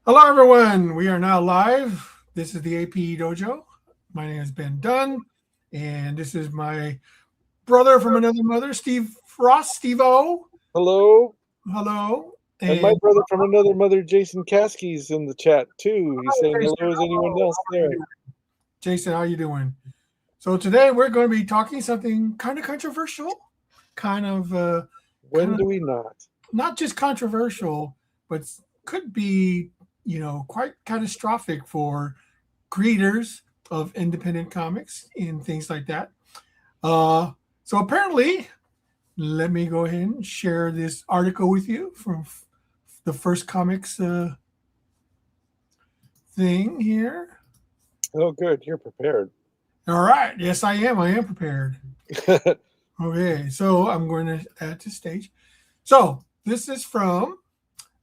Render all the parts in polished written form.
Hello, everyone. We are now live. This is the APE Dojo. My name is Ben Dunn, and this is my brother from another mother, Steve Ross, Steve O. Hello. Hello. And my And brother from another mother, Jason Caskey's in the chat too. He's hi, saying Jason. hello. Is anyone Hello. else How are you there? doing? Jason, how are you doing? So today we're going to be talking something kind of controversial, kind of, uh, kind When of do we not? not just controversial, but could be, quite catastrophic for creators of independent comics and things like that. Uh, so apparently, let me go ahead and share this article with you from the first comics thing here. Oh, good. You're prepared. All right. Yes, I am. I am prepared. Okay. So I'm going to add to stage. So this is from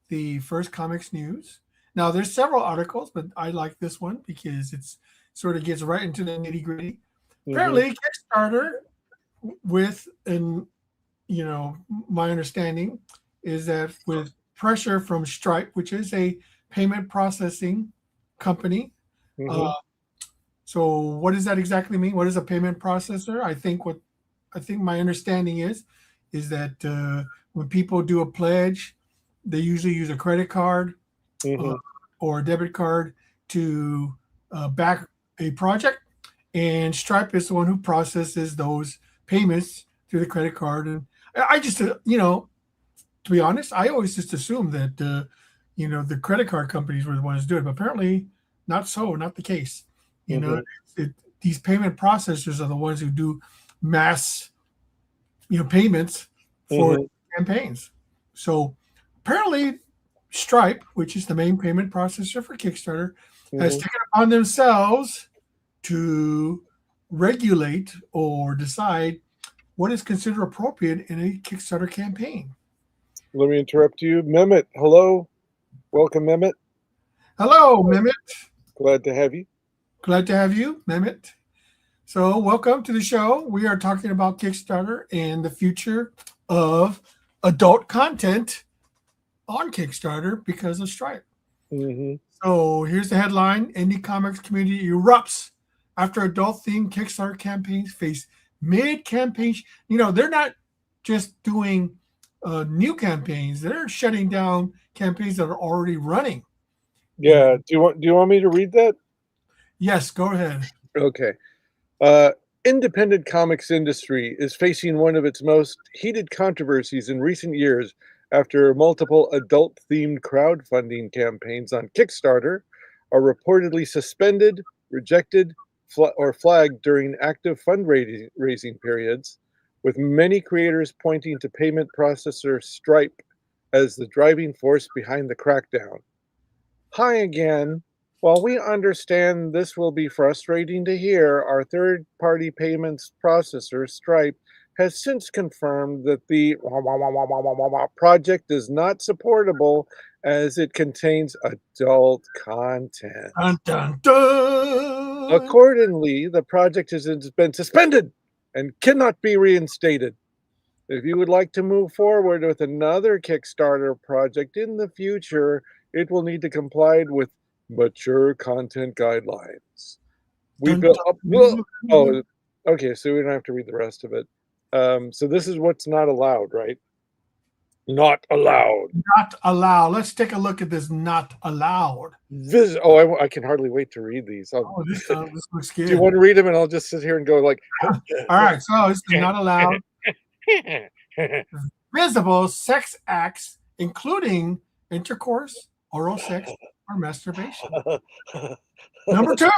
the first comics news. Now, there's several articles, but I like this one because it's sort of gets right into the nitty gritty. hmm Apparently, Kickstarter with an my understanding is that with pressure from Stripe, which is a payment processing company. Uh, hmm so, what does that exactly mean? What is a payment processor? I think my understanding is that when people do a pledge, they usually use a credit card uh, hmm or a debit card to back a project, and Stripe is the one who processes those payments through the credit card. And I just, to be honest, I always just assumed that, the credit card companies were the ones doing it, but apparently not so, not the case. You know, hmm these payment processors are the ones who do mass, payments for hmm campaigns. So apparently, Stripe, which is the main payment processor for Kickstarter, has hmm taken upon themselves to regulate or decide what is considered appropriate in a Kickstarter campaign. Let me interrupt you. Mehmet, hello. Welcome, Mehmet. Hello, Mehmet. Glad to have you. Glad to have you, Mehmet. So, welcome to the show. We are talking about Kickstarter and the future of adult content on Kickstarter because of Stripe. hmm So, here's the headline: Indie comics community erupts after adult themed Kickstarter campaigns face mid campaign. They're not just doing new campaigns, they're shutting down campaigns that are already running. You know, Yeah. Do you want me to read that? yes, go ahead. Okay. Uh, independent comics industry is facing one of its most heated controversies in recent years after multiple adult-themed crowdfunding campaigns on Kickstarter are reportedly suspended, rejected, or flagged during active fundraising periods, with many creators pointing to payment processor Stripe as the driving force behind the crackdown. Hi again. While we understand this will be frustrating to hear, our third party payments processor, Stripe, has since confirmed that the project is not supportable as it contains adult content. Dun, dun, dun. Accordingly, the project has been suspended and cannot be reinstated. If you would like to move forward with another Kickstarter project in the future, it will need to comply with mature content guidelines. We Dun, built up. dun. Oh, okay. So we don't have to read the rest of it. So this is what's not allowed, right? Not allowed. Not allowed. Let's take a look at this. Not allowed. Oh, I can hardly wait to read these. Oh, this looks Do you good. want to read them, and I'll just sit here and go like. All right, so this is not allowed. Visible sex acts, including intercourse, oral sex, or masturbation. Number two,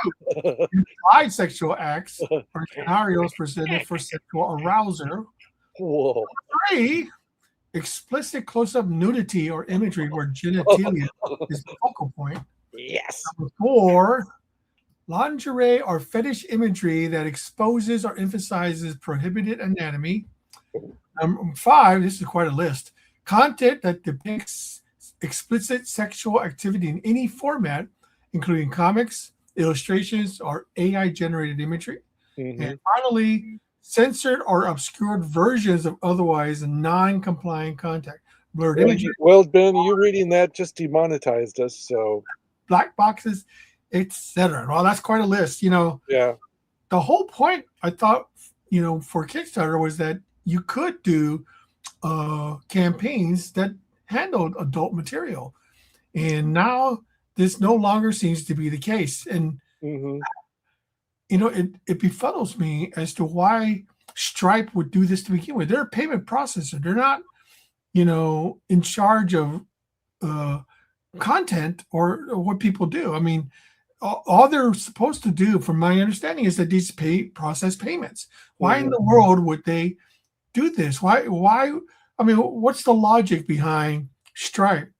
implied sexual acts or scenarios presented for sexual arousal. Whoa. Three, explicit close-up nudity or imagery where genitalia is the focal point. Yes. Number four, lingerie or fetish imagery that exposes or emphasizes prohibited anatomy. Number five, this is quite a list. Content that depicts explicit sexual activity in any format, including comics, illustrations, or AI generated imagery. And hmm finally, censored or obscured versions of otherwise non compliant content. blurred images, Well, Ben, you reading that just demonetized us. So black boxes, etc. Well, that's quite a list. yeah. The whole point I thought, for Kickstarter was that you could do campaigns that handled adult material, and now this no longer seems to be the case. And Hmm. it befuddles me as to why Stripe would do this to begin with. They're a payment processor. They're not, in charge of uh, content or what people do. I mean, all they're supposed to do, from my understanding, is that these process payments. Why in Hmm. the world would they do this? Why? I mean, what's the logic behind Stripe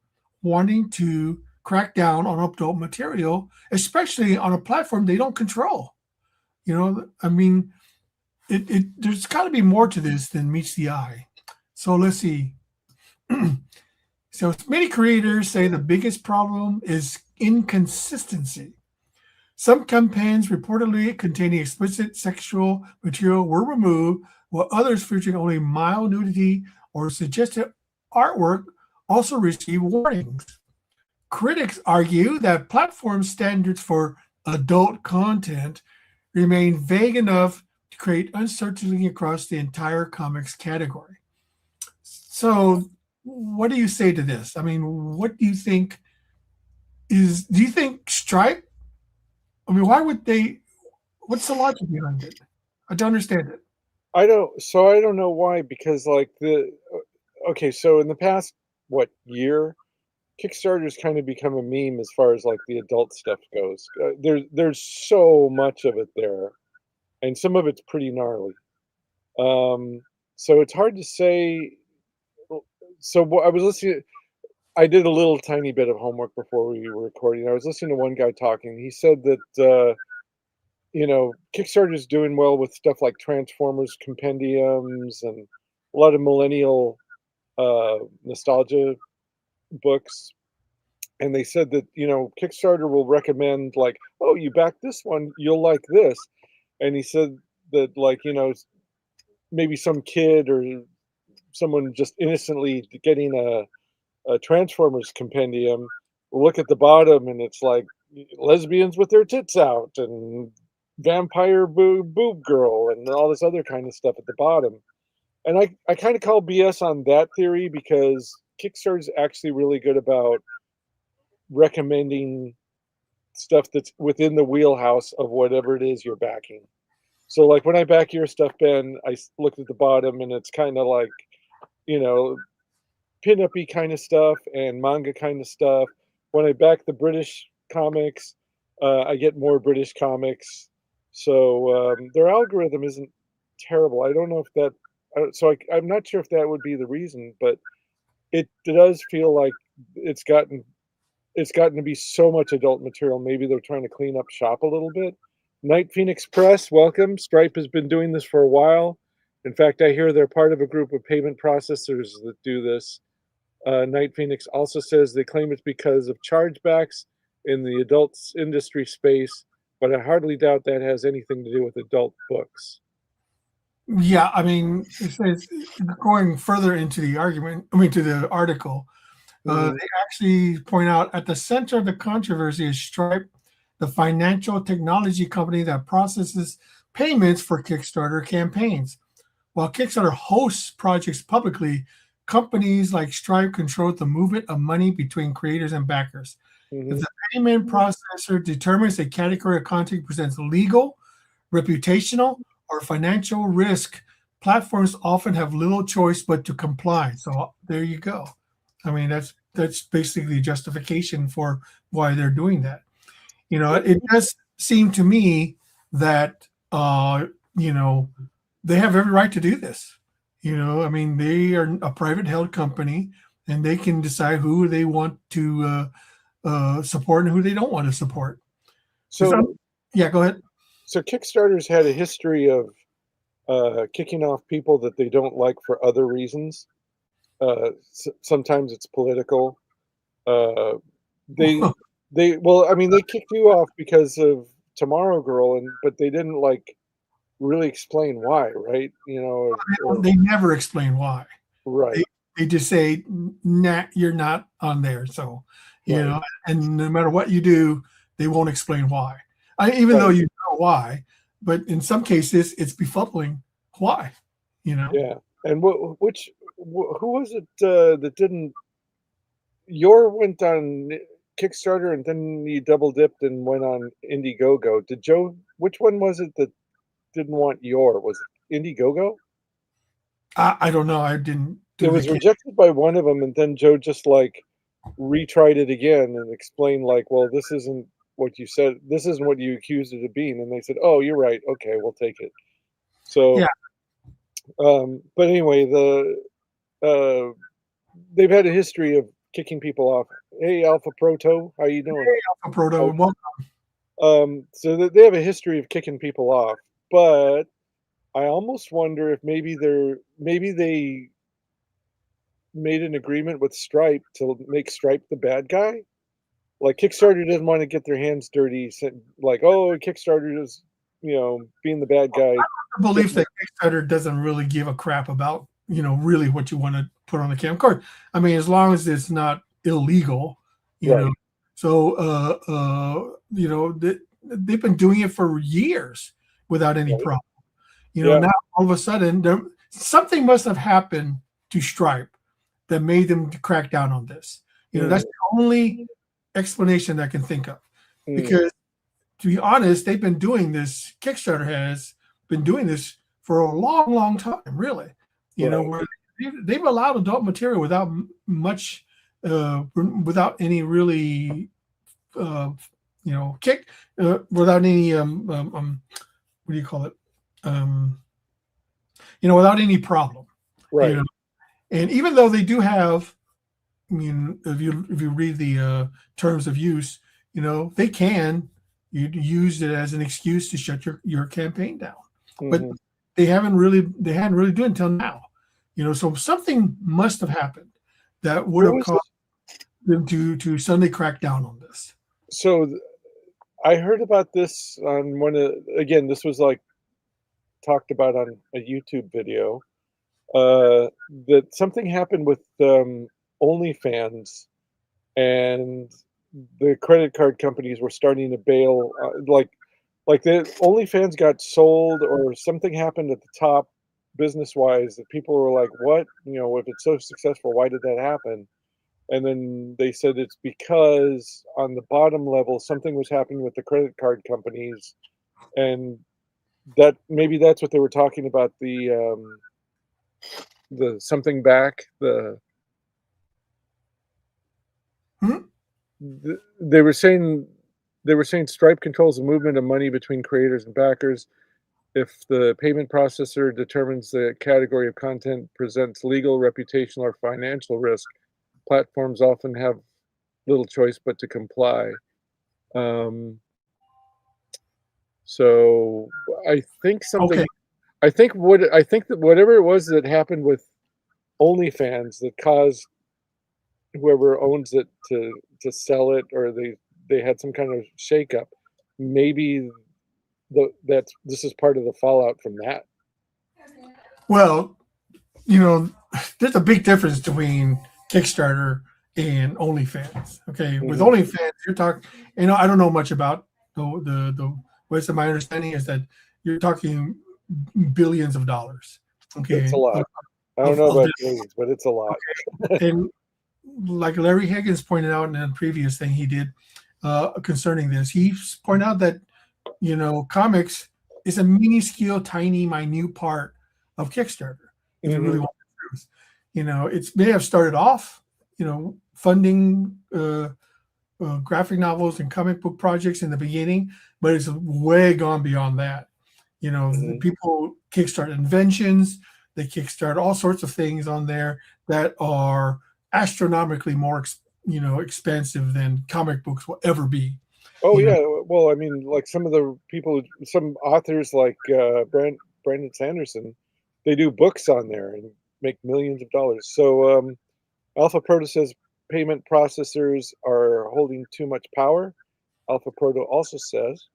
wanting to crack down on adult material, especially on a platform they don't control? I mean, there's got to be more to this than meets the eye. So let's see. So many creators say the biggest problem is inconsistency. Some campaigns reportedly containing explicit sexual material were removed, while others featuring only mild nudity or suggested artwork also received warnings. Critics argue that platform standards for adult content remain vague enough to create uncertainty across the entire comics category. So, what do you say to this? I mean, what do you think do you think Stripe? I mean, why would they? What's the logic behind it? I don't understand it. I don't know why, because like okay, so in the past, what year, Kickstarter's kind of become a meme as far as like the adult stuff goes. There's so much of it there, and some of it's pretty gnarly. Um, so it's hard to say. So I was listening. I did a little tiny bit of homework before we were recording. I was listening to one guy talking. He said that Kickstarter's doing well with stuff like Transformers compendiums and a lot of millennial nostalgia books. And they said that Kickstarter will recommend, like, oh, you back this one, you'll like this. And he said that, like, maybe some kid or someone just innocently getting a Transformers compendium will look at the bottom and it's like lesbians with their tits out and vampire boob girl and all this other kind of stuff at the bottom. And I kind of call BS on that theory, because Kickstarter is actually really good about recommending stuff that's within the wheelhouse of whatever it is you're backing. So like when I back your stuff, Ben, I looked at the bottom and it's kind of like, you know, pin-up-y kind of stuff and manga kind of stuff. When I back the British comics, I get more British comics. So their algorithm isn't terrible. I don't know if that. I'm not sure if that would be the reason, but it does feel like it's gotten to be so much adult material. Maybe they're trying to clean up shop a little bit. Night Phoenix Press, welcome. Stripe has been doing this for a while. In fact, I hear they're part of a group of payment processors that do this. Night Phoenix also says they claim it's because of chargebacks in the adults industry space, but I hardly doubt that has anything to do with adult books. Yeah, I mean, it says, going further into the argument, to the article, Mhm. they actually point out at the center of the controversy is Stripe, the financial technology company that processes payments for Kickstarter campaigns. While Kickstarter hosts projects publicly, companies like Stripe control the movement of money between creators and backers. If Mhm. the payment processor determines a category of content presents legal, reputational, or financial risk, platforms often have little choice but to comply. So there you go. I mean, that's basically justification for why they're doing that. It does seem to me that you know they have every right to do this. I mean, they are a private held company, and they can decide who they want to support and who they don't want to support. So, Yeah, go ahead. so Kickstarter's had a history of kicking off people that they don't like for other reasons. Sometimes it's political. Uh, they well, I mean, they kicked you off because of Tomorrow Girl, but they didn't like really explain why, right? They never explain why. Right. they just say, nah, you're not on there. So, Right. and no matter what you do, they won't explain why. Even though Right. you know why, but in some cases, it's befuddling why, you know. Yeah. And who was it that didn't? Your went on Kickstarter, and then you double dipped and went on Indiegogo. Did Joe? Which one was it that didn't want your? Was it Indiegogo? I don't know. I didn't It do the was kid. rejected by one of them, and then Joe just like retried it again and explained like, well, this isn't what you said. This isn't what you accused it of being. And they said, oh, you're right. Okay, we'll take it. Yeah, So, but anyway, uh, they've had a history of kicking people off. Hey, Alpha Proto, how you doing? Alpha Proto. Oh, Well, so they have a history of kicking people off, but I almost wonder if maybe they made an agreement with Stripe to make Stripe the bad guy. Like Kickstarter doesn't want to get their hands dirty, like, oh, Kickstarter is, being the bad guy. the belief that Kickstarter doesn't really give a crap about, really what you want to put on the camcorder. I mean, as long as it's not illegal, you Right. know. So, they've been doing it for years without any Right. problem. Yeah. Now all of a sudden, something must have happened to Stripe that made them crack down on this. That's Mm, the only explanation I can think of. mm, Because to be honest, they've been doing this. Kickstarter has been doing this for a long, long time, really. right. Where they've allowed adult material without much, without any really, uh, without any, what do you call it? Um, without any problem. You Right. know, and even though they do have, I mean, if you read the terms of use, they can use it as an excuse to shut your campaign down. But Hmm. they hadn't really done it until now. So something must have happened that would What have was caused them to suddenly crack down on this. so I heard about this on again, this was like talked about on a YouTube video, that something happened with OnlyFans, and the credit card companies were starting to bail, like the OnlyFans got sold or something happened at the top business wise that people were like, what? If it's so successful, why did that happen? And then they said it's because on the bottom level something was happening with the credit card companies, and that maybe that's what they were talking about, the something back, Hmm? they were saying Stripe controls the movement of money between creators and backers. If the payment processor determines the category of content presents legal, reputational, or financial risk, platforms often have little choice but to comply. Um, so I think Okay. I think that whatever it was that happened with OnlyFans that caused whoever owns it to sell it, or they had some kind of shakeup. Maybe this is part of the fallout from that. Well, there's a big difference between Kickstarter and OnlyFans. Okay, with Hmm. OnlyFans, you're talking. I don't know much about the. What's my understanding is that you're talking billions of dollars. It's Okay, a lot. I don't of, know of about this. millions, but it's a lot. And like Larry Higgins pointed out in a previous thing he did concerning this, he pointed out that comics is a minuscule, tiny, minute part of Kickstarter. If you really Hmm. want the truth, it may have started off, funding graphic novels and comic book projects in the beginning, but it's way gone beyond that. Hmm. People kickstart inventions, they kickstart all sorts of things on there that are astronomically more, expensive than comic books will ever be. Oh You know, yeah. Well, I mean, like some authors like Brandon Sanderson, they do books on there and make millions of dollars. So Alpha Proto says payment processors are holding too much power. Alpha Proto also says,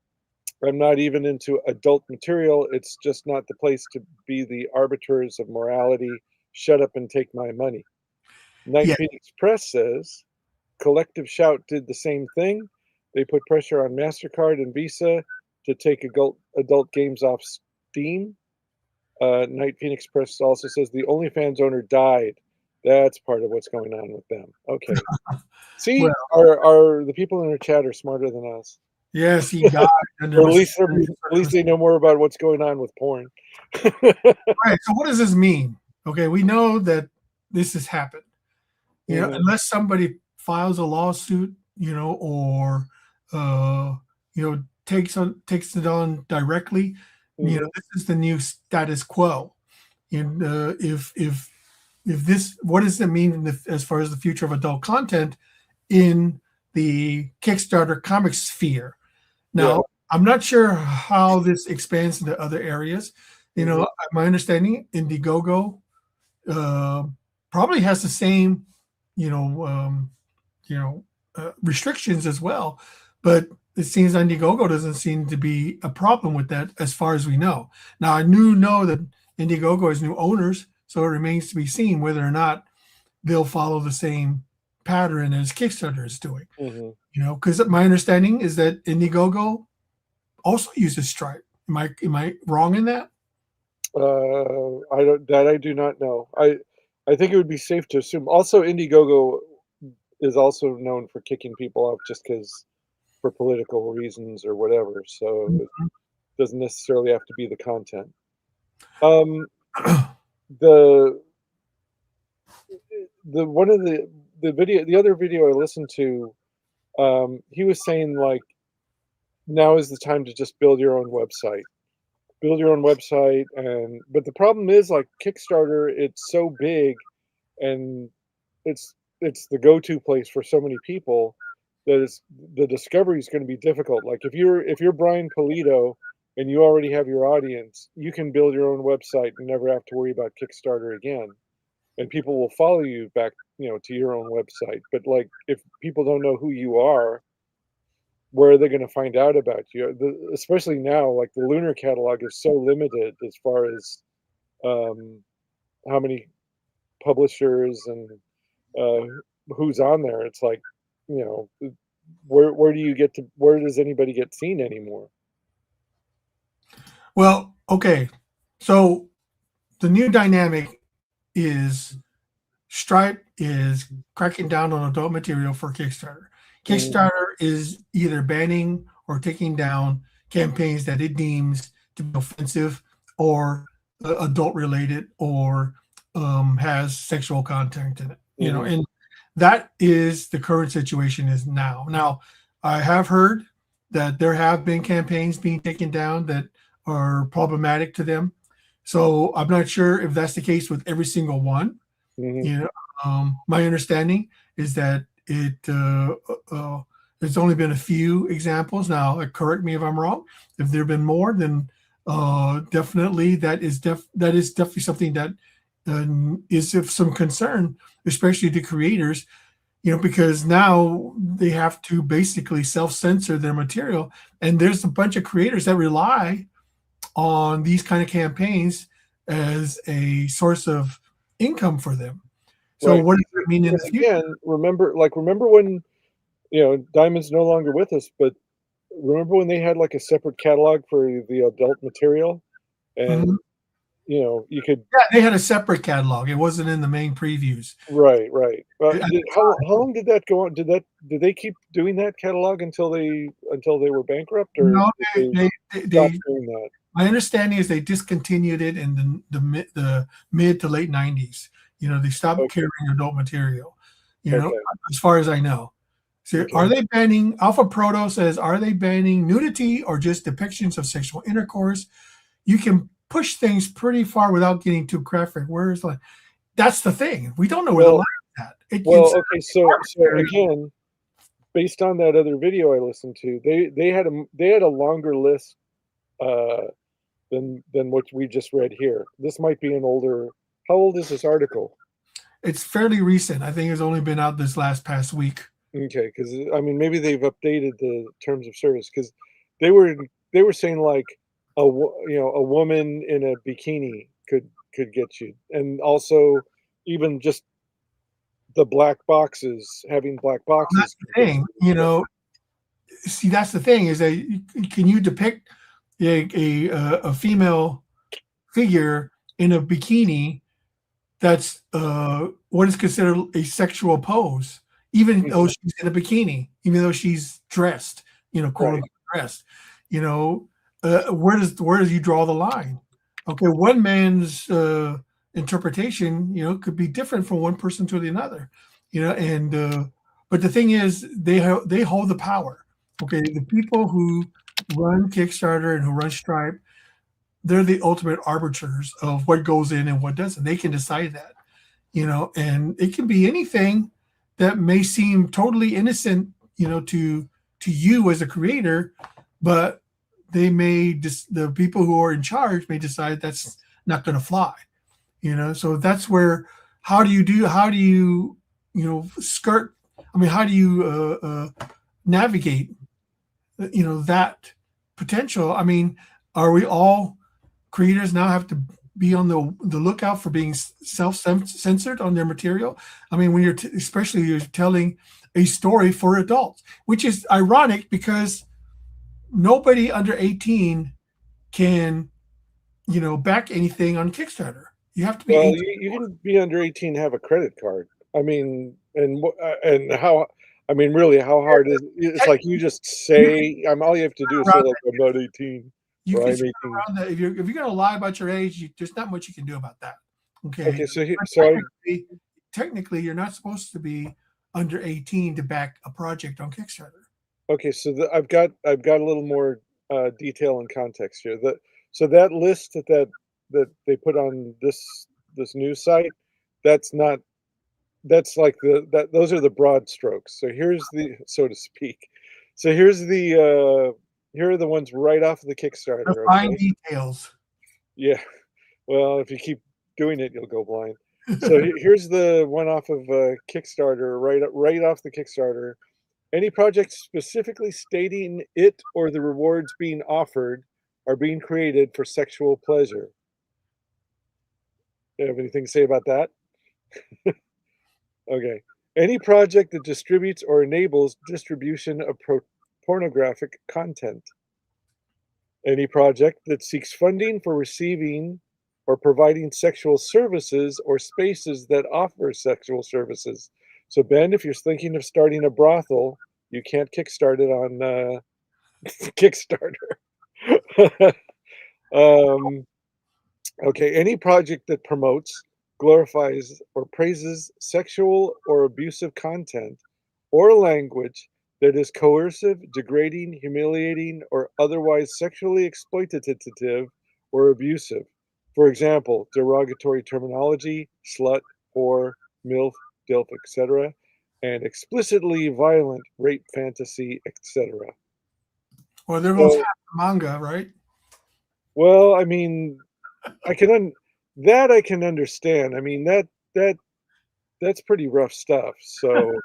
I'm not even into adult material. It's just not the place to be the arbiters of morality. Shut up and take my money. Night Yeah. Phoenix Press says Collective Shout did the same thing. They put pressure on MasterCard and Visa to take adult games off Steam. Night Phoenix Press also says the OnlyFans owner died. That's part of what's going on with them. Okay. Well, See, are the people in our chat are smarter than us, yes, he died under or at mysterious least they circumstances. know more about what's going on with porn. Right. So what does this mean? Okay, we know that this has happened. Unless somebody files a lawsuit, or takes it on directly. Mhm. This is the new status quo. And if this, what does it mean as far as the future of adult content in the Kickstarter comic sphere? Yeah. Now, I'm not sure how this expands into other areas. Mhm. My understanding, Indiegogo uh, probably has the same, you know, um, restrictions as well, but it seems Indiegogo doesn't seem to be a problem with that, as far as we know. Now, I know that Indiegogo has new owners, so it remains to be seen whether or not they'll follow the same pattern as Kickstarter is doing. Mhm. Because my understanding is that Indiegogo also uses Stripe. Am I wrong in that? I do not know. I think it would be safe to assume. Also, Indiegogo is also known for kicking people off just because for political reasons or whatever. So it doesn't necessarily have to be the content. Um, the one of the other video I listened to, he was saying like now is the time to just build your own website. Build your own website, and but the problem is like Kickstarter, it's so big and it's the go-to place for so many people that the discovery is going to be difficult. Like if you're Brian Polito and you already have your audience, you can build your own website and never have to worry about Kickstarter again. And people will follow you back, to your own website. But like if people don't know who you are, where are they going to find out about you? Especially now, like the Lunar catalog is so limited as far as um, how many publishers and uh, who's on there. It's like, you know, where does anybody get seen anymore? Well, okay. So the new dynamic is Stripe is cracking down on adult material for Kickstarter. Mhm. Kickstarter is either banning or taking down campaigns that it deems to be offensive or adult related or has sexual content in it. Mhm. And that is the current situation is now. Now, I have heard that there have been campaigns being taken down that are problematic to them. So I'm not sure if that's the case with every single one. Mhm. You know, my understanding is that there's only been a few examples. Now, correct me if I'm wrong. If there have been more, then definitely that is definitely something that is of some concern, especially to creators. Because now they have to basically self-censor their material, and there's a bunch of creators that rely on these kind of campaigns as a source of income for them. So Right. what does that mean in Because the future? again, remember when Diamond's no longer with us, but remember when they had like a separate catalog for the adult material, Mhm. and you could. Yeah, they had a separate catalog. It wasn't in the main previews. Right, right. At the How long did that go on? Did they keep doing that catalog until they were bankrupt, or No, did they stop they doing that? my understanding is they discontinued it in the mid to late 90s. They stopped Okay, carrying adult material, okay, as far as I know. So okay. are they banning, Alpha Proto says, are they banning nudity or just depictions of sexual intercourse? You can push things pretty far without getting too graphic. Whereas, like, that's the thing. We don't know where the line Well, is at. It's okay. So arbitrary. again, based on that other video I listened to, they had a longer list uh, than what we just read here. This might be an older. How old is this article? It's fairly recent. I think it's only been out this past week. Okay, because I mean, maybe they've updated the terms of service because they were they were saying like a woman in a bikini could get you, and also even just the black boxes, having black That's boxes. the thing, see, that's the thing is that can you depict a female figure in a bikini that's what is considered a sexual pose, even though she's in a bikini, even though she's dressed, quote unquote dressed, where does you draw the line? Okay, one man's interpretation, could be different from one person to the another, and but the thing is, they hold the power. Okay, the people who run Kickstarter and who run Stripe, they're the ultimate arbiters of what goes in and what doesn't. They can decide that, and it can be anything that may seem totally innocent, to you as a creator, but the people who are in charge may decide that's not going to fly, So that's where how do you skirt? I mean, how do you navigate, that potential? I mean, are we all creators now have to be on the lookout for being self-censored on their material? I mean, when especially you're telling a story for adults, which is ironic because nobody under 18 can, back anything on Kickstarter. You have to be Well, 18. you can be under 18, have a credit card. I mean, and how? I mean, really, how hard is it? It's like you just say, all you have to do is say, like, I'm not 18. You or can I'm skirt 18. around that. If you're going to lie about your age, there's not much you can do about that. Okay. Okay, so Technically, you're not supposed to be under 18 to back a project on Kickstarter. okay, so I've got a little more detail and context here. So that list that they put on this news site, that's not that's like those are the broad strokes. So here's the so to speak. So here are the ones right off of the The Kickstarter. fine Okay. details. Yeah. Well, if you keep doing it, you'll go blind. So here's the one off of Kickstarter, right off the Kickstarter. Any project specifically stating it or the rewards being offered are being created for sexual pleasure. You have anything to say about that? Okay. Any project that distributes or enables distribution of pornographic content. Any project that seeks funding for receiving or providing sexual services or spaces that offer sexual services. So, Ben, if you're thinking of starting a brothel, you can't kickstart it on Kickstarter. Okay, any project that promotes, glorifies, or praises sexual or abusive content or language that is coercive, degrading, humiliating, or otherwise sexually exploitative or abusive. For example, derogatory terminology, slut, whore, MILF, DILF, etc., and explicitly violent rape fantasy, etc. Well, there goes half the manga, right? Well, I mean, I can understand. I mean that's pretty rough stuff. So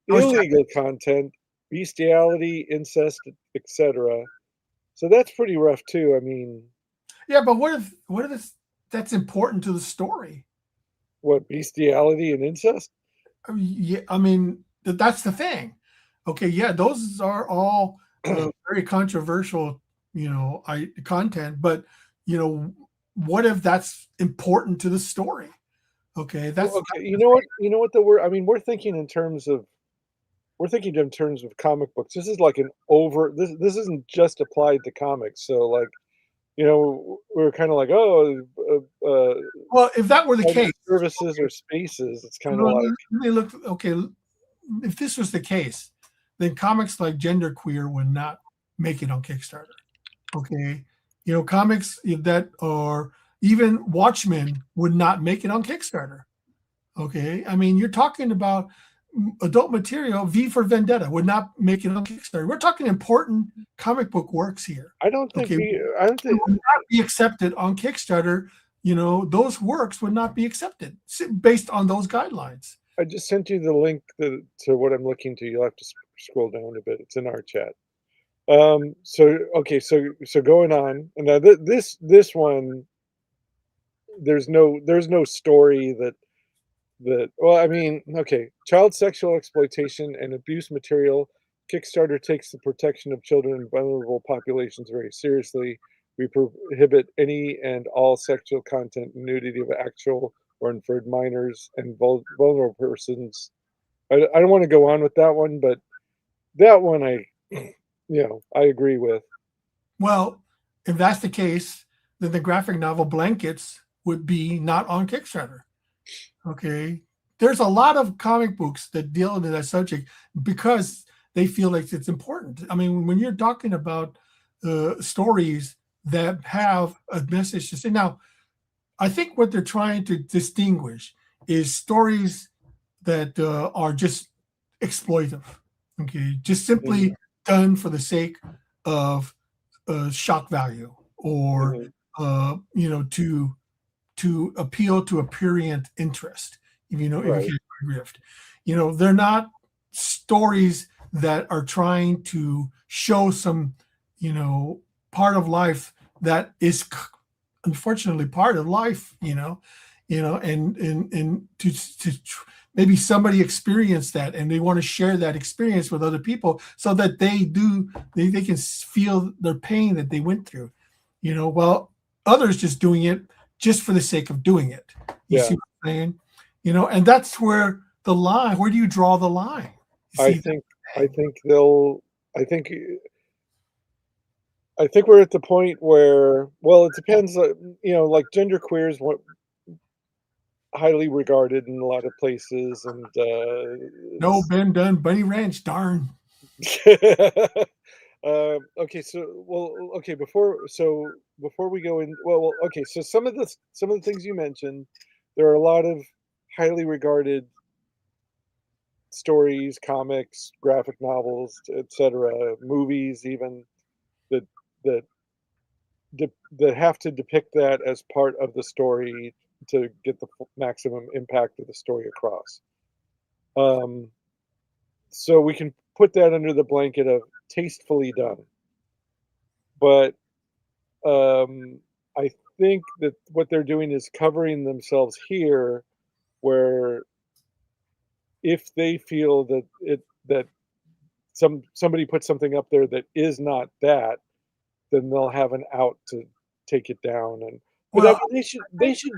illegal content, bestiality, incest, etc. So that's pretty rough too. I mean, yeah, but what if that's important to the story? what, bestiality and incest? Yeah, I mean that's the thing. Okay, yeah, those are all very controversial, content. But what if that's important to the story? Okay, that's Okay. You know what? You know what the word? I mean, we're thinking in terms of comic books. This is like This isn't just applied to comics. So like, we're kind of like, oh, well, if that were the case, services or spaces. It's kind of let like, me look. Okay, if this was the case, then comics like Genderqueer would not make it on Kickstarter. Okay, comics that are even Watchmen would not make it on Kickstarter. Okay, I mean, you're talking about adult material. V for Vendetta would not make it on Kickstarter. We're talking important comic book works here. I don't think would not be accepted on Kickstarter. Those works would not be accepted based on those guidelines. I just sent you the link to what I'm looking to. You'll have to scroll down a bit. It's in our chat. So okay, so going on, and now this one, there's no story that well, I mean, okay, child sexual exploitation and abuse material. Kickstarter takes the protection of children and vulnerable populations very seriously. We prohibit any and all sexual content and nudity of actual or inferred minors and vulnerable persons. I don't want to go on with that one, but that one I agree with. Well, if that's the case, then the graphic novel Blankets would be not on Kickstarter. Okay. There's a lot of comic books that deal into that subject because they feel like it's important. I mean, when you're talking about stories that have a message to say, now, I think what they're trying to distinguish is stories that are just exploitive, okay, just simply done for the sake of shock value or to appeal to a prurient interest. If you Right. get my drift, they're not stories that are trying to show some part of life that is unfortunately part of life, and maybe somebody experienced that and they want to share that experience with other people so that they can feel their pain that they went through, well, others just doing it just for the sake of doing it. You see what I'm saying? And that's where where do you draw the line? I think I think we're at the point where, well, it depends, like genderqueer is what highly regarded in a lot of places, and No, been done, Bunny Ranch, darn. okay, before we go in, okay, so some of the things you mentioned, there are a lot of highly regarded stories, comics, graphic novels, etc., movies, even that that that have to depict that as part of the story to get the maximum impact of the story across. Um, so we can put that under the blanket of tastefully done. But I think that what they're doing is covering themselves here, where if they feel that somebody put something up there that is not that, then they'll have an out to take it down. But I Well, mean, they should.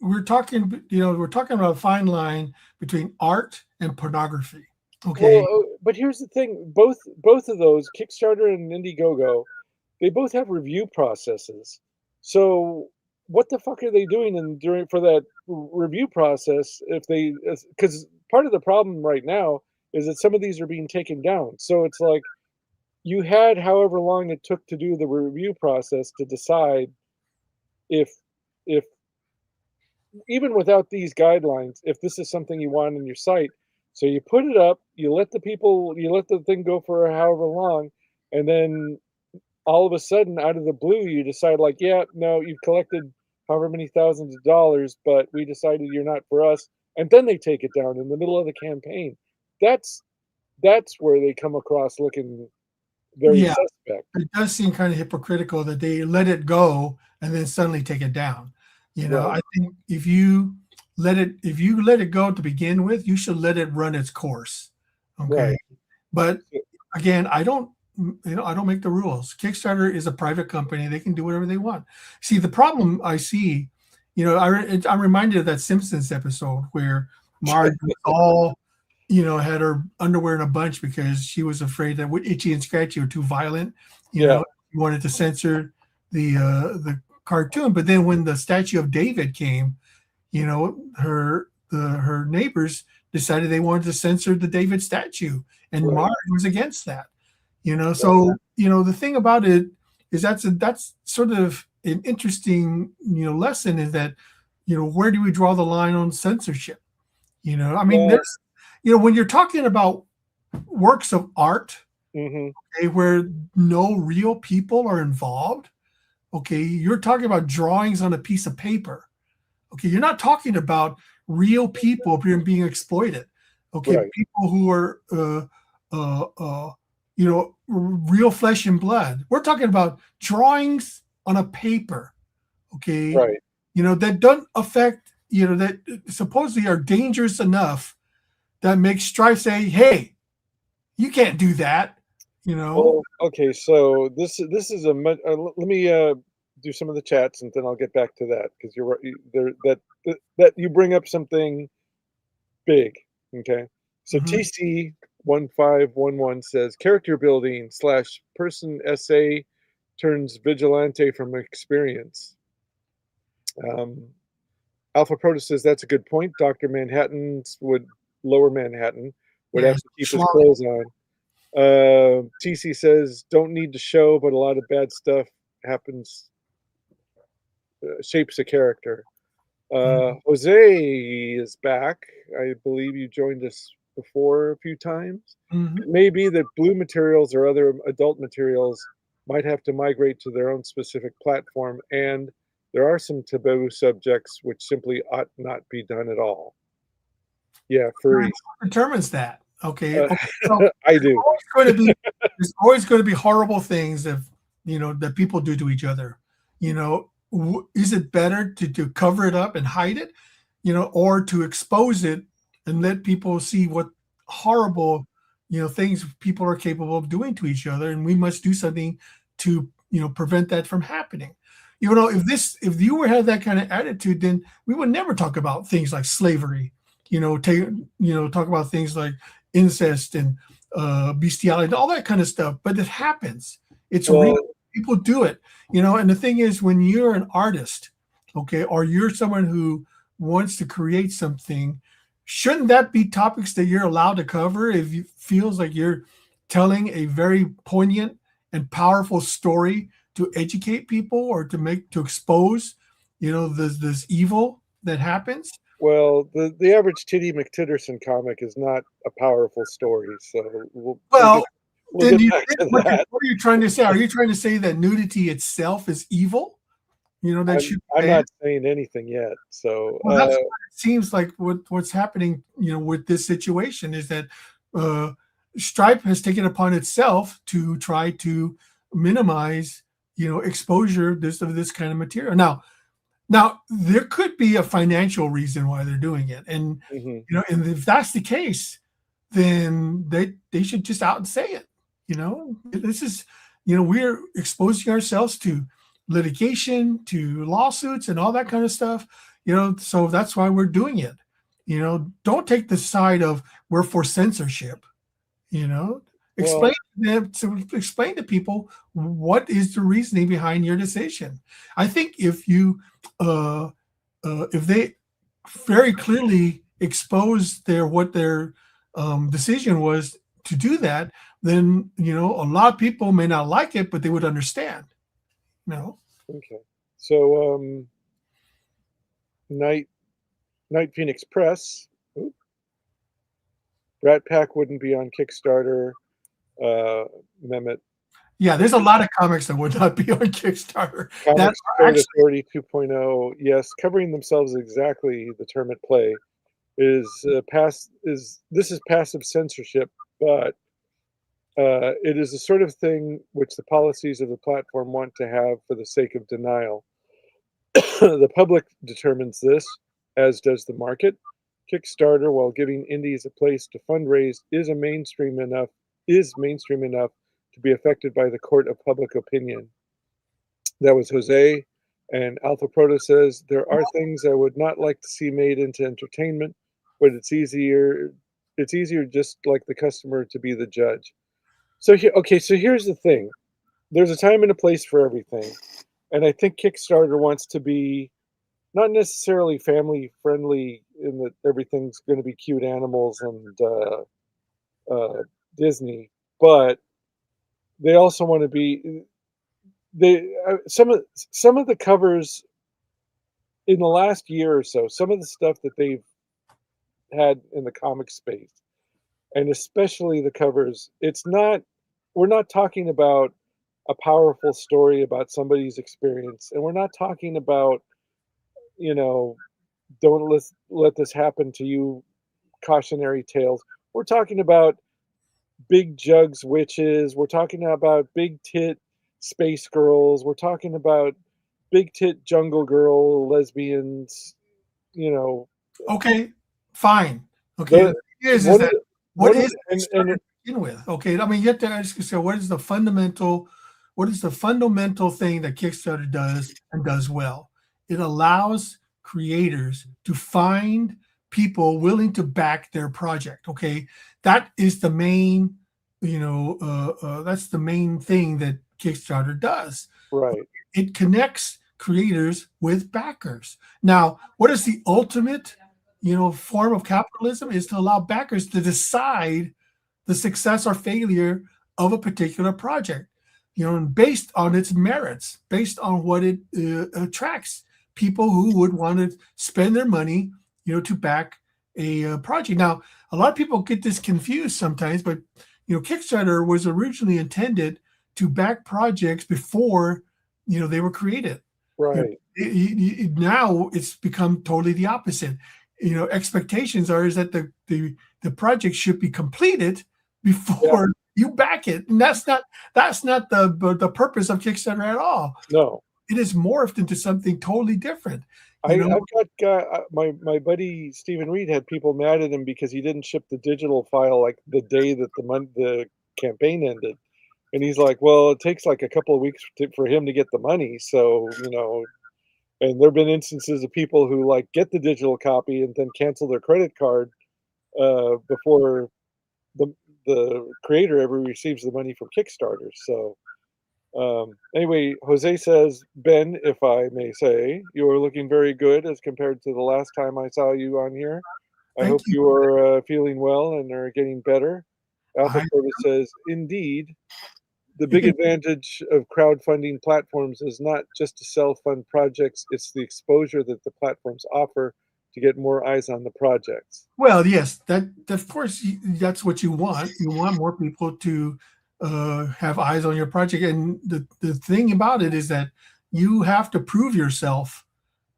we're talking, about a fine line between art and pornography. Okay. Well, but here's the thing: both of those, Kickstarter and Indiegogo, they both have review processes. So what the fuck are they doing during for that review process? If they, because part of the problem right now is that some of these are being taken down. So it's like you had however long it took to do the review process to decide if if even without these guidelines, if this is something you want on your site. So you put it up, you let the thing go for however long, and then all of a sudden, out of the blue, you decide like, yeah, no, you've collected however many thousands of dollars, but we decided you're not for us, and then they take it down in the middle of the campaign. That's where they come across looking very Yeah, suspect. it does seem kind of hypocritical that they let it go and then suddenly take it down. Right. I think if you let it go to begin with, you should let it run its course. Okay. Right. But again, I don't make the rules. Kickstarter is a private company. They can do whatever they want. See, the problem I see, I'm reminded of that Simpsons episode where Marge was all, had her underwear in a bunch because she was afraid that Itchy and Scratchy were too violent. Yeah. She wanted to censor the cartoon. But then when the statue of David came, her neighbors decided they wanted to censor the David statue, and Right. Marge was against that. So the thing about it is that's sort of an interesting lesson, is that where do we draw the line on censorship? I mean, there's when you're talking about works of art, okay, where no real people are involved, okay, you're talking about drawings on a piece of paper. Okay, you're not talking about real people being exploited. Okay, Right. people who are real flesh and blood. We're talking about drawings on a paper. Okay, Right. that doesn't affect that supposedly are dangerous enough that makes Stripe say, "Hey, you can't do that." Well, okay, so this is let me do some of the chats, and then I'll get back to that because you're right. That you bring up something big. Okay, so Mhm. TC 1511 says character building slash person SA turns vigilante from experience. Um, Alpha Proto says that's a good point. Doctor Lower Manhattan would Yeah, have to keep his schlong. clothes on. TC says, don't need to show, but a lot of bad stuff happens, shapes a character. Mhm. Jose is back. I believe you joined us before a few times. Mhm. It may be that blue materials or other adult materials might have to migrate to their own specific platform, and there are some taboo subjects which simply ought not be done at all. Yeah, furries. Who determines that? Okay. Uh, Okay. So I do. there's always going to be horrible things that people do to each other. Is it better to cover it up and hide it, or to expose it and let people see what horrible, things people are capable of doing to each other, and we must do something to, prevent that from happening. If you were had that kind of attitude, then we would never talk about things like slavery. Talk about things like incest and bestiality, all that kind of stuff. But it happens. It's real. Well, People do it. And the thing is, when you're an artist, okay, or you're someone who wants to create something, shouldn't that be topics that you're allowed to cover if it feels like you're telling a very poignant and powerful story to educate people or to expose, this evil that happens? Well, the average Titty McTitterson comic is not a powerful story, so Well, we'll then get you back think to that. what are you trying to say? Are you trying to say that nudity itself is evil? That should be I'm banned? not saying anything yet. So Well, that's what it seems like what's happening, with this situation is that uh, Stripe has taken upon itself to try to minimize, exposure of this kind of material. Now there could be a financial reason why they're doing it, and mhm. and if that's the case, then they should just out and say it. This is, we're exposing ourselves to litigation, to lawsuits, and all that kind of stuff. So that's why we're doing it. Don't take the side of we're for censorship. You know, explain Well, explain to people what is the reasoning behind your decision. I think if they very clearly expose what their decision was to do that, then a lot of people may not like it, but they would understand. No. okay. So Night Phoenix Press, oop, Rat Pack wouldn't be on Kickstarter. Mehmet Yeah, there's a lot of comics that would not be on Kickstarter. That Comic are Sport actually, Authority 2.0. Yes, covering themselves exactly the term at play this is passive censorship, but it is the sort of thing which the policies of the platform want to have for the sake of denial. The public determines this, as does the market. Kickstarter, while giving indies a place to fundraise, is mainstream enough to be affected by the court of public opinion. That was Jose. And Alpha Proto says there are things I would not like to see made into entertainment, but it's easier. It's easier just like the customer to be the judge. So here's the thing. There's a time and a place for everything. And I think Kickstarter wants to be not necessarily family friendly in that everything's going to be cute animals and uh, Disney, but they also want to be some of the covers in the last year or so. Some of the stuff that they've had in the comic space, and especially the covers, it's not. We're not talking about a powerful story about somebody's experience, and we're not talking about you know don't let this happen to you cautionary tales. We're talking about big jugs witches. We're talking about big tit space girls. We're talking about big tit jungle girl lesbians. you know, Okay, fine. Okay, the the thing is one of that the what one of is the, Kickstarter to begin with? Okay, I mean, you have to ask yourself, what is the fundamental thing that Kickstarter does and does well? It allows creators to find people willing to back their project. Okay, that is the main, that's the main thing that Kickstarter does. right, It connects creators with backers. Now, what is the ultimate, form of capitalism is to allow backers to decide the success or failure of a particular project, and based on its merits, based on what it attracts people who would want to spend their money, to back a project. Now, a lot of people get this confused sometimes, but Kickstarter was originally intended to back projects before they were created. You know, right. now it's become totally the opposite. Expectations are is that the project should be completed Yeah, before you back it, and that's not the purpose of Kickstarter at all. no. It is morphed into something totally different. You I know, I've got my buddy Stephen Reed had people mad at him because he didn't ship the digital file like the day that the campaign ended, and he's like, "Well, it takes like a couple of weeks for him to get the money." So and there've been instances of people who like get the digital copy and then cancel their credit card before the the creator ever receives the money from Kickstarter. So anyway, Jose says, Ben, if I may say, you are looking very good as compared to the last time I saw you on here. I thank hope you. you are feeling well and are getting better. Alpha I Quota says, indeed, the big advantage of crowdfunding platforms is not just to self-fund projects, it's the exposure that the platforms offer to get more eyes on the projects. Well, yes, that of course that's what you want. You want more people to have eyes on your project, and the thing about it is that you have to prove yourself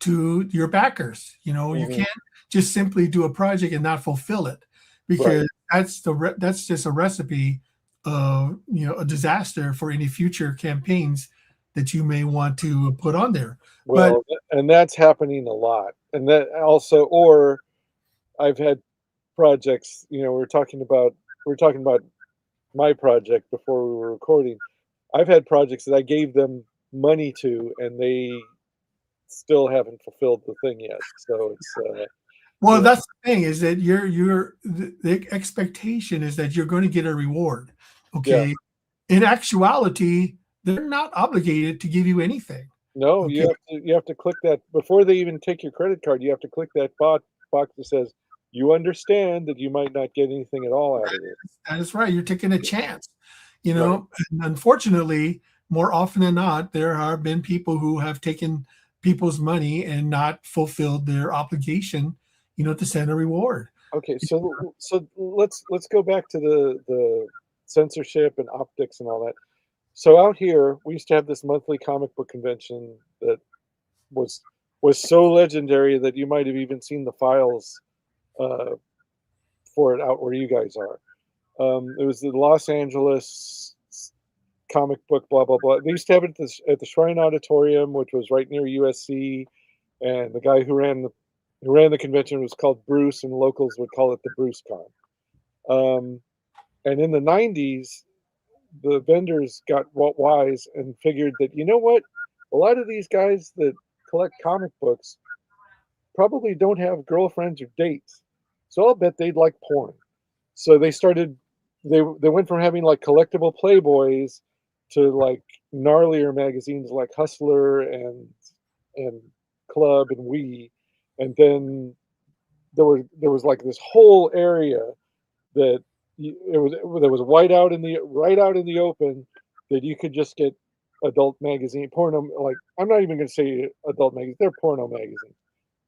to your backers. You Hmm. can't just simply do a project and not fulfill it, Right. because that's just a recipe of a disaster for any future campaigns that you may want to put on there. But Well, and that's happening a lot. And that also, or I've had projects, we are talking about my project before we were recording. I've had projects that I gave them money to, and they still haven't fulfilled the thing yet. So it's well, yeah, that's the thing is that the expectation is that you're going to get a reward. yeah. Okay. In actuality, they're not obligated to give you anything. No, Okay. you have to click that before they even take your credit card. You have to click that box that says you understand that you might not get anything at all out of it. That is right. You're taking a chance. Right. And unfortunately, more often than not, there have been people who have taken people's money and not fulfilled their obligation, to send a reward. Okay, so let's go back to the censorship and optics and all that. So out here, we used to have this monthly comic book convention that was was so legendary that you might have even seen the files uh, for it out where you guys are. It was the Los Angeles comic book, blah blah blah. They used to have it at the Shrine Auditorium, which was right near USC, and the guy who ran the convention was called Bruce, and locals would call it the Bruce Con. Um, and in the '90s, the vendors got wise and figured that you know what, a lot of these guys that collect comic books probably don't have girlfriends or dates, so I'll bet they'd like porn. So they started. They went from having like collectible Playboys to like gnarlier magazines like Hustler and Club and We, and then there was like this whole area that there was right out in the open that you could just get adult magazine porno. Like I'm not even going to say adult magazines; they're porno magazines.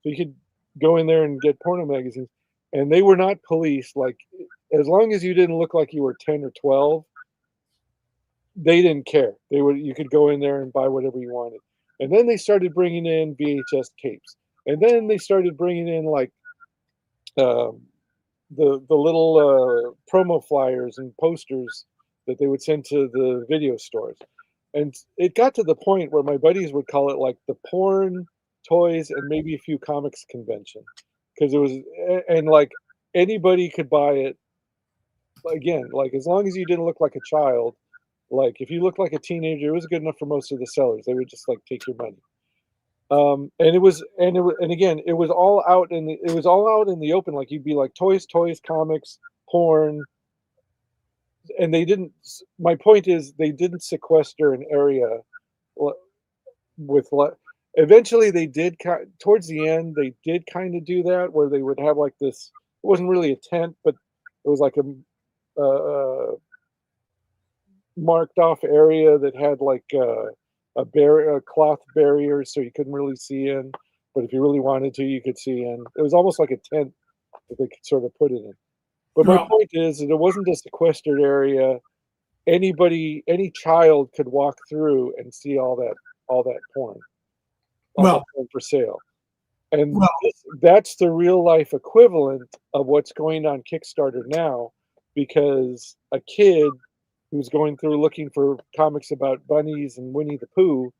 So you could go in there and get porno magazines, and they were not policed. Like as long as you didn't look like you were 10 or 12, they didn't care. You could go in there and buy whatever you wanted. And then they started bringing in VHS tapes, and then they started bringing in like um, the little promo flyers and posters that they would send to the video stores. And it got to the point where my buddies would call it like the porn. toys, and maybe a few comics convention, because it was and like anybody could buy it. Again, like as long as you didn't look like a child, like if you looked like a teenager, it was good enough for most of the sellers. They would just like take your money. And and again, it was all out in the open. Like you'd be like toys, comics, porn, and they didn't. My point is, they didn't sequester an area with like. Eventually, they did. Towards the end, they did kind of do that, where they would have like this. It wasn't really a tent, but it was like a marked off area that had like a cloth barrier, so you couldn't really see in. But if you really wanted to, you could see in. It was almost like a tent that they could sort of put it in. But my Well, point is that it wasn't a sequestered area. Any child could walk through and see all that porn, all that well, porn for sale. And well, that's the real life equivalent of what's going on Kickstarter now, because a kid who's going through looking for comics about bunnies and Winnie the Pooh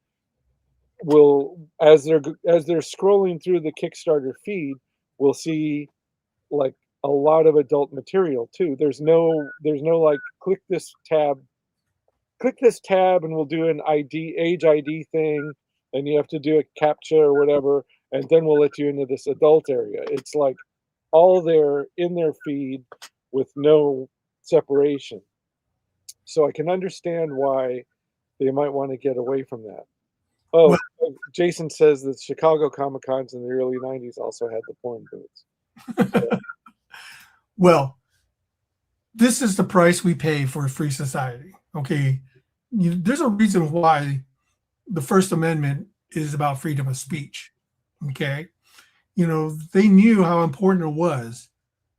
will, as they're scrolling through the Kickstarter feed, will see like a lot of adult material too. There's no like click this tab and we'll do an age ID thing, and you have to do a captcha or whatever, and then we'll let you into this adult area. It's like all there in their feed with no separation. So I can understand why they might want to get away from that. well, Oh, Jason says that Chicago Comic Cons in the early '90s also had the porn booths. well. This is the price we pay for a free society. Okay, there's a reason why the First Amendment is about freedom of speech. Okay, they knew how important it was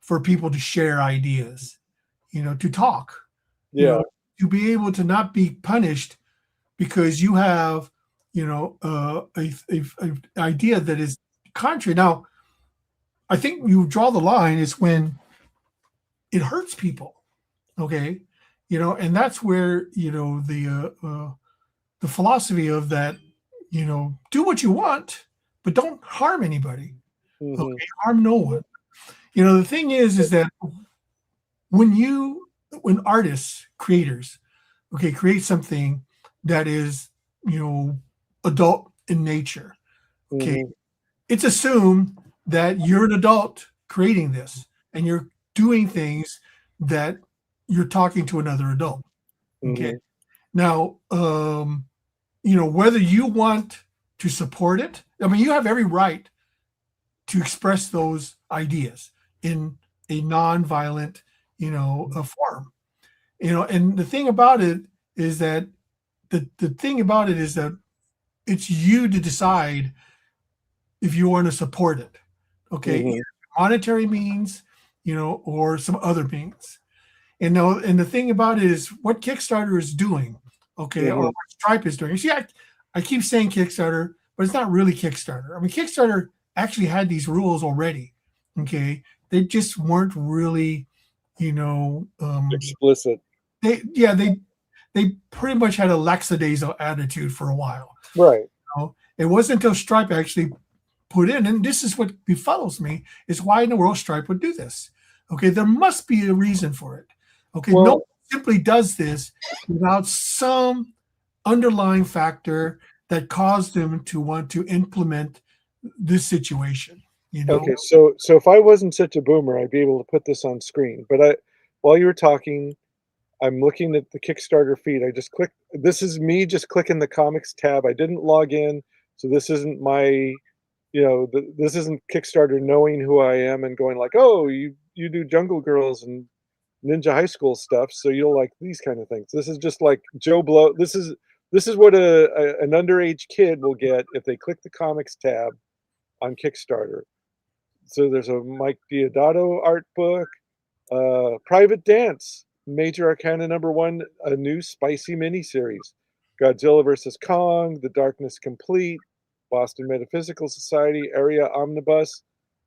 for people to share ideas, to talk, you Yeah, know, to be able to not be punished because you have, a idea that is contrary. Now, I think you draw the line is when it hurts people. Okay, and that's where the philosophy of that, do what you want, but don't harm anybody. hmm, Okay, harm no one. The thing is that when artists, creators, okay, create something that is, adult in nature, okay, hmm, it's assumed that you're an adult creating this and you're doing things that you're talking to another adult. Okay. hmm. Now, whether you want to support it, I mean, you have every right to express those ideas in a non-violent, a form. And the thing about it is that the thing about it is that it's you to decide if you want to support it. Okay, Hmm. either monetary means, or some other means. And the thing about it is what Kickstarter is doing, okay, or Hmm. what Stripe is doing. You see, I keep saying Kickstarter, but it's not really Kickstarter. I mean, Kickstarter actually had these rules already. Okay, they just weren't really, you know, Explicit. they pretty much had a lackadaisical attitude for a while. Right. It wasn't until Stripe actually put in, and this is what befuddles me, is why in the world Stripe would do this. Okay, there must be a reason for it. Okay, no one Well, simply does this without some underlying factor that caused them to want to implement this situation. okay. So if I wasn't such a boomer, I'd be able to put this on screen. But while you were talking, I'm looking at the Kickstarter feed. I just clicked. This is me just clicking the comics tab. I didn't log in, so this isn't my, this isn't Kickstarter knowing who I am and going like, oh, you do Jungle Girls and Ninja High School stuff, so you'll like these kind of things. This is just like Joe Blow. This is what an underage kid will get if they click the comics tab on Kickstarter. So there's a Mike Diodato art book, Private Dance, Major Arcana #1, a new spicy miniseries, Godzilla vs. Kong, The Darkness Complete, Boston Metaphysical Society, Area Omnibus,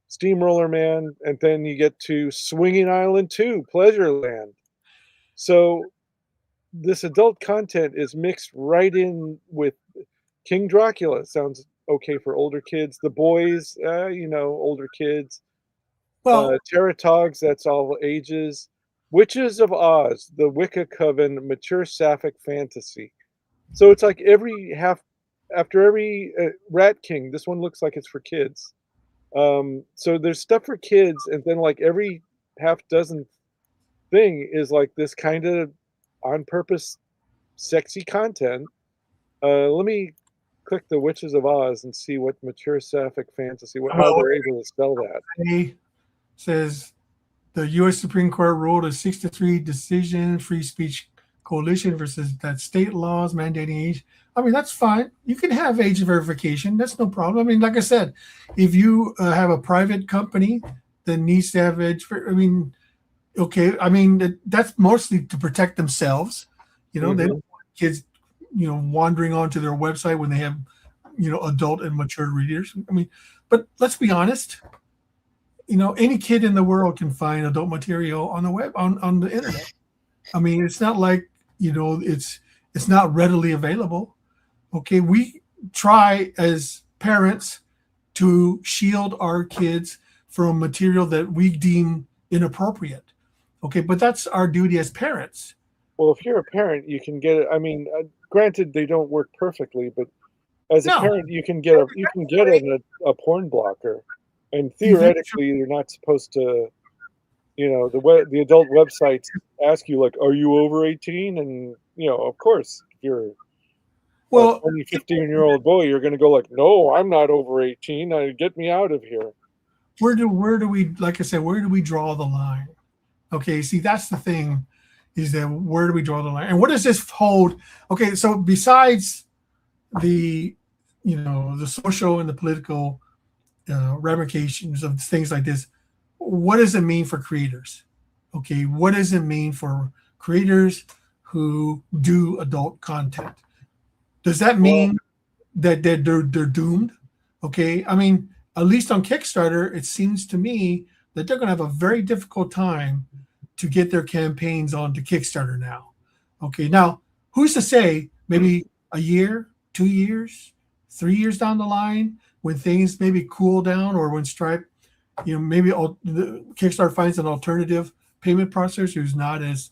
Steamroller Man, and then you get to Swinging Island 2, Pleasureland. So this adult content is mixed right in with King Dracula. Sounds okay for older kids. The Boys, older kids. Well, Teratogs, that's all ages. Witches of Oz, the Wicca Coven, mature sapphic fantasy. So it's like after every Rat King, this one looks like it's for kids. So there's stuff for kids, and then like every half dozen thing is like this kind of on purpose sexy content. Let me click the Witches of Oz and see what mature sapphic fantasy, how well, they're able to spell that. it says the U.S. Supreme Court ruled a 6-3 decision, free speech coalition versus that state laws mandating age. I mean, that's fine. You can have age verification. That's no problem. I mean, like I said, if you have a private company that needs to have age, I mean, okay. I mean, that's mostly to protect themselves. They don't Mhm. want kids, wandering onto their website when they have, adult and mature readers. I mean, but let's be honest. Any kid in the world can find adult material on the web on the internet. I mean, it's not like it's not readily available. Okay, we try as parents to shield our kids from material that we deem inappropriate. Okay, but that's our duty as parents. Well, if you're a parent, you can get it. I mean, granted, they don't work perfectly, but as a No, parent, you can get a porn blocker, and eventually, theoretically, you're not supposed to. The adult websites ask you like, "Are you over 18?" And of course, if you're a well, 20, 15-year-old boy, you're going to go like, "No, I'm not over 18. Get me out of here." where do we, like I said, where do we draw the line? Okay, see, that's the thing, is that where do we draw the line, and what does this hold? Okay, so besides the the social and the political ramifications of things like this, what does it mean for creators? Okay, what does it mean for creators who do adult content? Does that Well, mean that they're doomed? Okay, I mean, at least on Kickstarter, it seems to me that they're going to have a very difficult time to get their campaigns onto Kickstarter now. Okay, now who's to say maybe a year, 2 years, 3 years down the line, when things maybe cool down, or when Stripe, maybe the Kickstarter finds an alternative payment processor who's not as,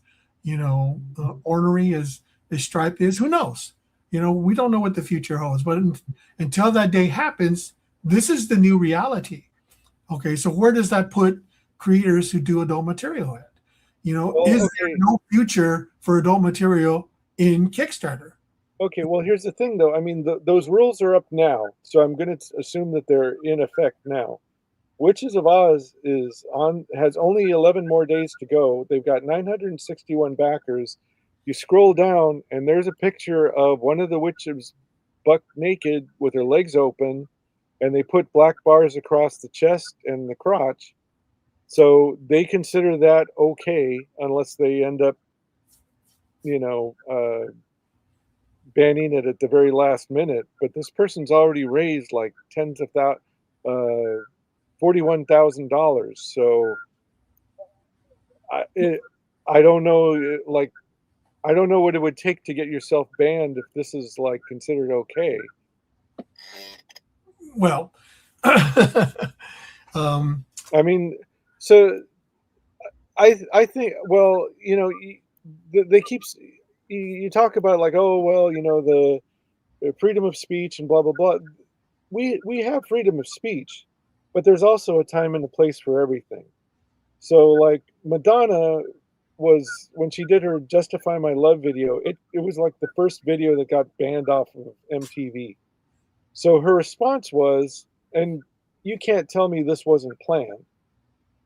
ornery as Stripe is. Who knows? We don't know what the future holds, but until that day happens, this is the new reality. Okay, so where does that put creators who do adult material at? well, Is there okay, no future for adult material in Kickstarter? okay. Well, here's the thing, though. I mean, those rules are up now, so I'm going to assume that they're in effect now. Witches of Oz has only 11 more days to go. They've got 961 backers. You scroll down, and there's a picture of one of the witches buck naked with her legs open, and they put black bars across the chest and the crotch. So they consider that okay, unless they end up, you know, banning it at the very last minute. But this person's already raised like tens of thousands, $41,000. So I it, I don't know, like I don't know what it would take to get yourself banned if this is like considered okay. Well, um, I mean, so I think well, they keep you talk about like, oh well, the freedom of speech and blah blah blah. We have freedom of speech, but there's also a time and a place for everything. So like Madonna was when she did her Justify My Love video, it was like the first video that got banned off of MTV. So her response was, and you can't tell me this wasn't planned.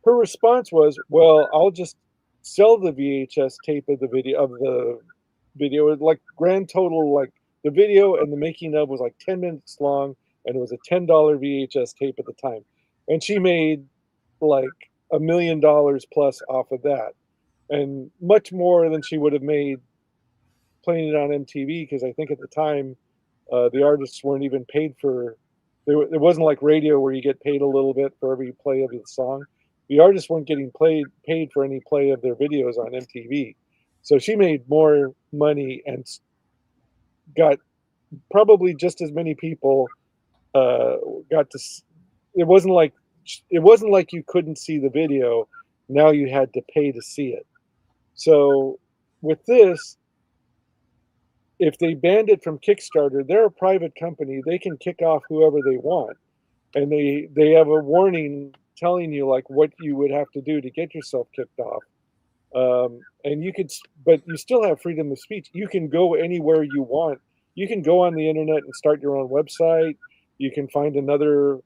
Her response was, "Well, I'll just sell the VHS tape of the video. Like grand total, like the video and the making of was like 10 minutes long, and it was a $10 VHS tape at the time, and she made like $1 million plus off of that, and much more than she would have made playing it on MTV because I think at the time the artists weren't even paid for. It wasn't like radio where you get paid a little bit for every play of the song. The artists weren't getting paid for any play of their videos on MTV. So she made more money and got probably just as many people got to. It wasn't like you couldn't see the video. Now you had to pay to see it. So with this, if they banned it from Kickstarter, they're a private company. They can kick off whoever they want, and they have a warning telling you like what you would have to do to get yourself kicked off. And but you still have freedom of speech. You can go anywhere you want. You can go on the internet and start your own website. You can find another.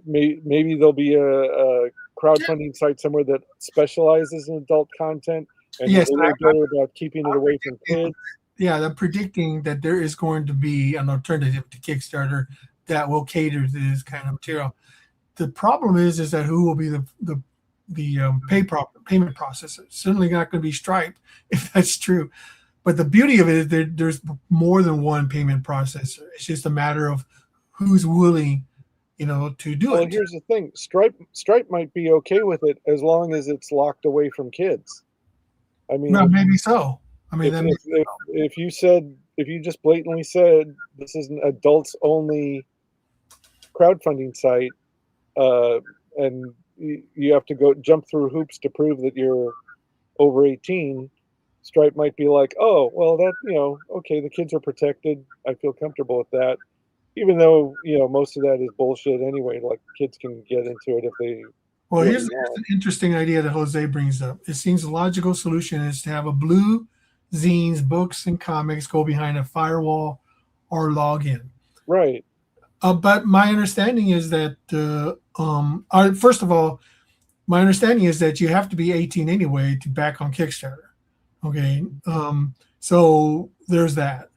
Maybe there'll be a crowdfunding site somewhere that specializes in adult content and Yes, is a little better about keeping it away from kids. yeah, I'm predicting that there is going to be an alternative to Kickstarter that will cater to this kind of material. The problem is that who will be the payment processor? Certainly not going to be Stripe, if that's true. But the beauty of it is that there's more than one payment processor. It's just a matter of who's willing, to do Well, it. here's the thing: Stripe might be okay with it as long as it's locked away from kids. I mean, Well, maybe so. I mean, if you just blatantly said this is an adults only crowdfunding site, and you have to go jump through hoops to prove that you're over 18, Stripe might be like, oh, well, that, okay, the kids are protected. I feel comfortable with that. Even though, most of that is bullshit anyway. Like, kids can get into it if they. well, here's an interesting idea that Jose brings up. It seems a logical solution is to have a blue zines, books, and comics go behind a firewall or log in. Right. But my understanding is that, first of all, my understanding is that you have to be 18 anyway to back on Kickstarter. Okay. So there's that.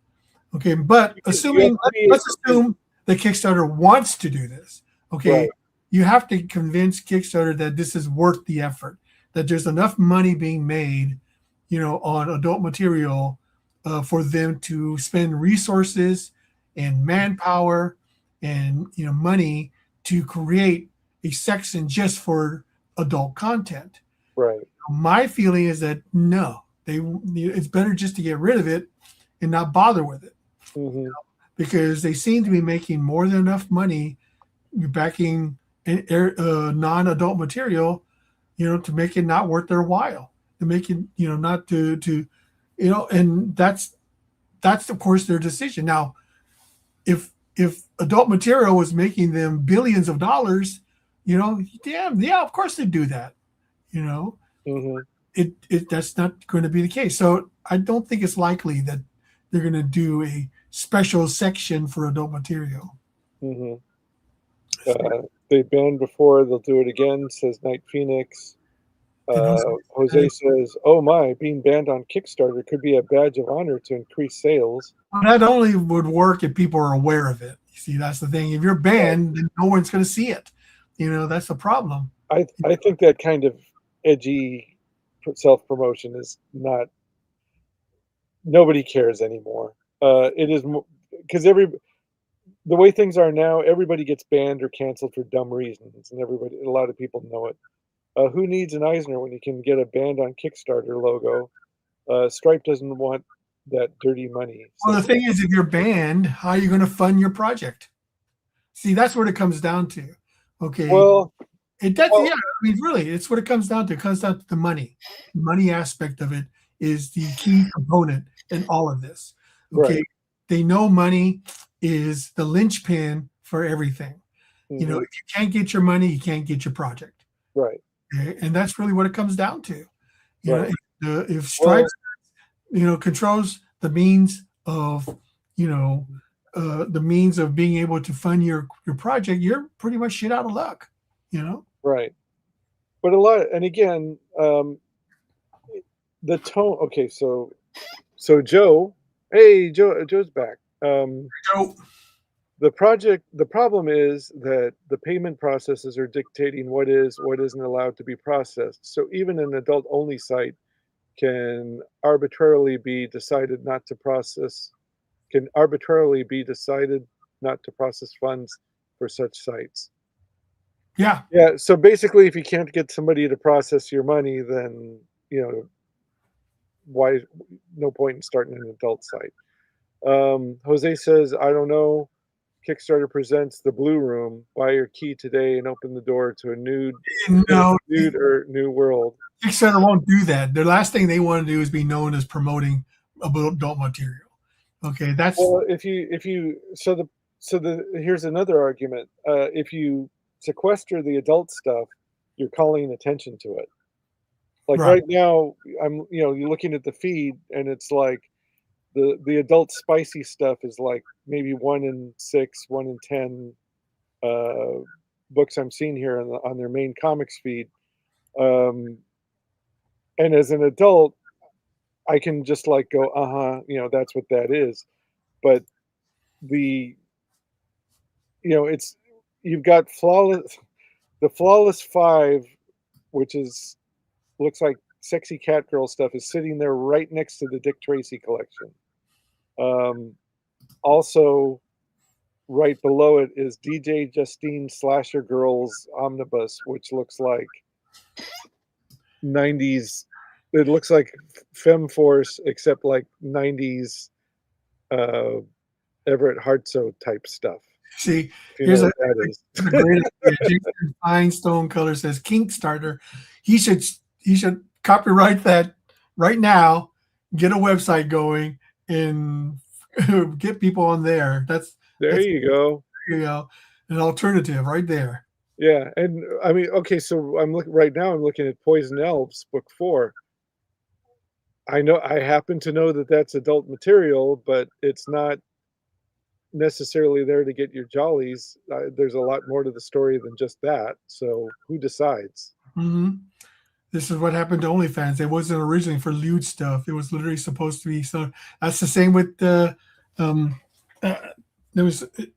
Okay. But let's assume that Kickstarter wants to do this. Okay. Right. You have to convince Kickstarter that this is worth the effort, that there's enough money being made, on adult material for them to spend resources and manpower and money to create a section just for adult content. Right. My feeling is that no, it's better just to get rid of it and not bother with it, because they seem to be making more than enough money backing non-adult material, to make it not worth their while, to make it, not to and that's of course their decision. Now, if adult material was making them billions of dollars, yeah, of course they'd do that. That's not going to be the case. So I don't think it's likely that they're going to do a special section for adult material. They banned before, they'll do it again, says Night Phoenix. Jose says, oh my, being banned on Kickstarter could be a badge of honor to increase sales. That only would work if people are aware of it. You see, that's the thing. If you're banned, then no one's going to see it. That's the problem. I think that kind of edgy self-promotion is not, nobody cares anymore. It is, because the way things are now, everybody gets banned or canceled for dumb reasons, and a lot of people know it. Who needs an Eisner when you can get a banned on Kickstarter logo? Stripe doesn't want that dirty money. Well, the thing is, if you're banned, how are you going to fund your project? See, that's what it comes down to. Okay. Well, it does. Yeah, I mean, really, it's what it comes down to. It comes down to the money. The money aspect of it is the key component in all of this. Okay. Right. They know money is the linchpin for everything. If you can't get your money, you can't get your project. Right. Okay? And that's really what it comes down to. If Stripe, controls the means of, the means of being able to fund your project, you're pretty much shit out of luck. Right. But and again, the tone. Okay, so Joe. Hey, Joe's back. Joe. The problem is that the payment processes are dictating what isn't allowed to be processed. So even an adult-only site can arbitrarily be decided not to process funds for such sites. Yeah. Yeah. So basically, if you can't get somebody to process your money, then, why, no point in starting an adult site. Jose says, I don't know. Kickstarter presents The Blue Room. Buy your key today and open the door to a nude No, or new world. Kickstarter won't do that. The last thing they want to do is be known as promoting adult material. Okay, that's Well, if you so the here's another argument. If you sequester the adult stuff, you're calling attention to it. Like right. right now, you're looking at the feed, and it's like the adult spicy stuff is like maybe 1 in 6, 1 in 10 books I'm seeing here on their main comics feed. Um, and as an adult, I can just like go, that's what that is. But the it's you've got the flawless five, which is looks like sexy cat girl stuff, is sitting there right next to the Dick Tracy collection. Also, right below it is DJ Justine Slasher Girls Omnibus, which looks like 90s. It looks like FemForce, except like 90s Everett Hartsoe type stuff. See, If you here's know a, what that is. a great idea. Jason Feinstone Color says Kickstarter. He should copyright that right now, get a website going, and get people on there. There you go. An alternative right there. Yeah, and I mean, okay, so I'm looking at Poison Elves book 4. I happen to know that that's adult material, but it's not necessarily there to get your jollies. There's a lot more to the story than just that. So who decides? Mm-hmm. This is what happened to OnlyFans. It wasn't originally for lewd stuff. It was literally supposed to be. So that's the same with the. There was a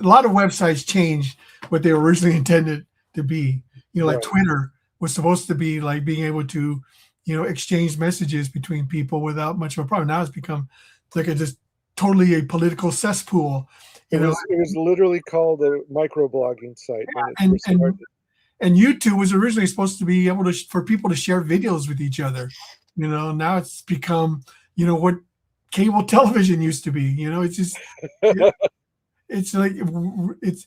lot of websites changed what they were originally intended to be. Like Right. Twitter was supposed to be like being able to, exchange messages between people without much of a problem. Now it's become like just totally a political cesspool. It was literally called a microblogging site when it first started. And YouTube was originally supposed to be able for people to share videos with each other. Now it's become, what cable television used to be. It's just, it's like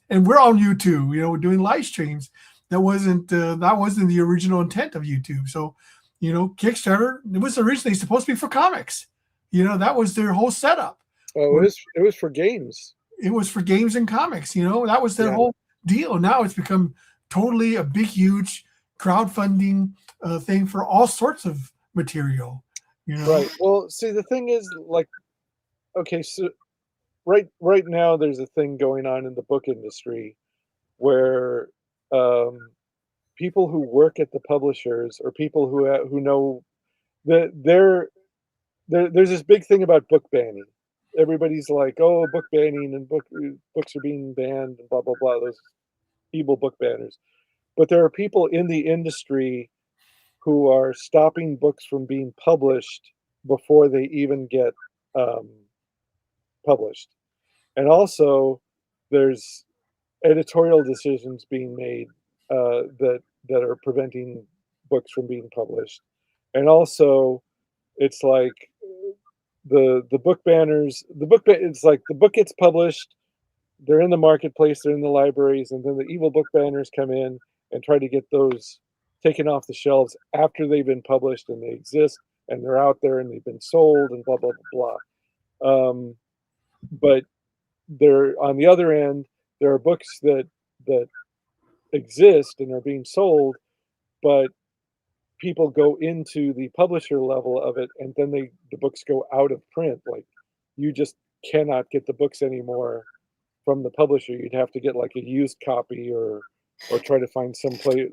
and we're on YouTube. We're doing live streams. That wasn't the original intent of YouTube. So, Kickstarter, it was originally supposed to be for comics. That was their whole setup. Oh, it was for games. It was for games and comics. That was their whole deal. Now it's become totally a big, huge crowdfunding thing for all sorts of material. Right. Well, see, the thing is, like, okay, so right now there's a thing going on in the book industry where people who work at the publishers or people who know that there's this big thing about book banning. Everybody's like, oh, book banning and books are being banned and blah blah blah. Those evil book banners. But there are people in the industry who are stopping books from being published before they even get published. And also, there's editorial decisions being made that are preventing books from being published. And also, it's like the book banners. It's like the book gets published, they're in the marketplace, they're in the libraries, and then the evil book banners come in and try to get those taken off the shelves after they've been published and they exist and they're out there and they've been sold and blah blah blah blah. But there, on the other end, there are books that exist and are being sold, but people go into the publisher level of it, and then the books go out of print. Like, you just cannot get the books anymore from the publisher. You'd have to get like a used copy or try to find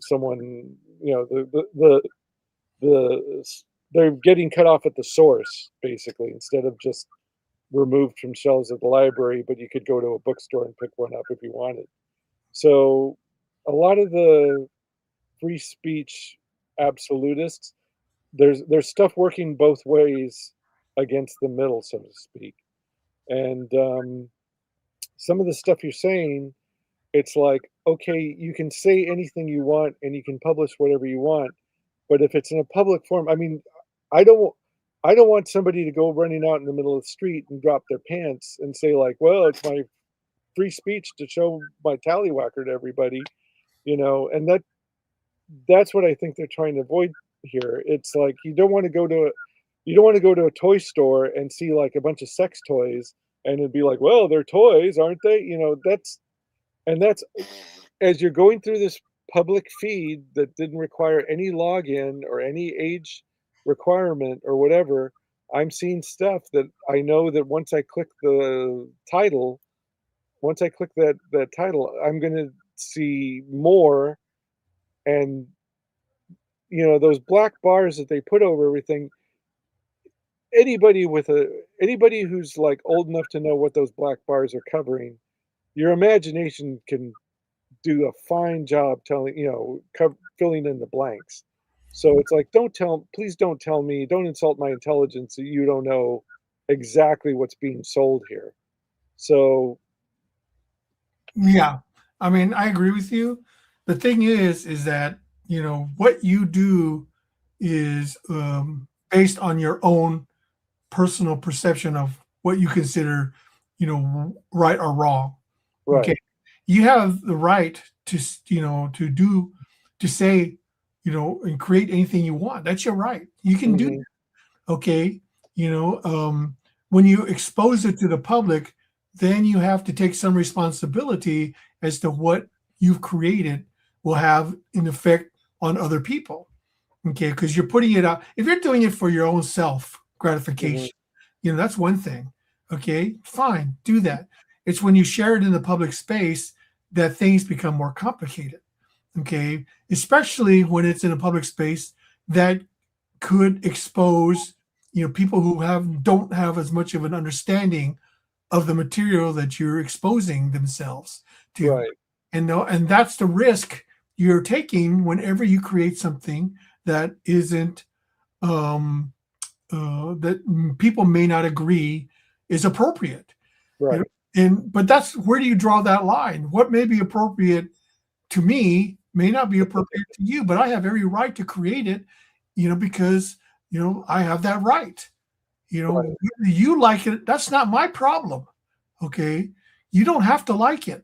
someone. They're getting cut off at the source basically, instead of just removed from shelves at the library, but you could go to a bookstore and pick one up if you wanted. So a lot of the free speech absolutists, there's stuff working both ways against the middle, so to speak. And some of the stuff you're saying, it's like, okay, you can say anything you want and you can publish whatever you want, but if it's in a public forum, I mean, I don't I don't want somebody to go running out in the middle of the street and drop their pants and say like, well, it's my free speech to show my tallywhacker to everybody, and that's what I think they're trying to avoid here. It's like you don't want to go to a toy store and see like a bunch of sex toys and it'd be like, well, they're toys, aren't they? That's as you're going through this public feed that didn't require any login or any age requirement or whatever. I'm seeing stuff that I know that once I click that title, I'm going to see more. And those black bars that they put over everything, anybody who's like old enough to know what those black bars are covering, your imagination can do a fine job filling in the blanks. So it's like, please don't tell me, don't insult my intelligence that you don't know exactly what's being sold here. So Yeah, I mean, I agree with you. The thing is that what you do is based on your own personal perception of what you consider, right or wrong. right. Okay, you have the right to to say, and create anything you want. That's your right. You can do Hmm. that. Okay, when you expose it to the public, then you have to take some responsibility as to what you've created will have an effect on other people. Okay, because you're putting it out. If you're doing it for your own self Hmm. gratification, that's one thing. Okay, fine, do that. It's when you share it in the public space that things become more complicated. Okay, especially when it's in a public space that could expose, people who don't have as much of an understanding of the material that you're exposing themselves to. Right. And that's the risk you're taking whenever you create something that isn't that people may not agree is appropriate. Right. But that's where do you draw that line? What may be appropriate to me may not be appropriate to you, but I have every right to create it, because I have that right. Right. Whether you like it, that's not my problem. Okay, you don't have to like it.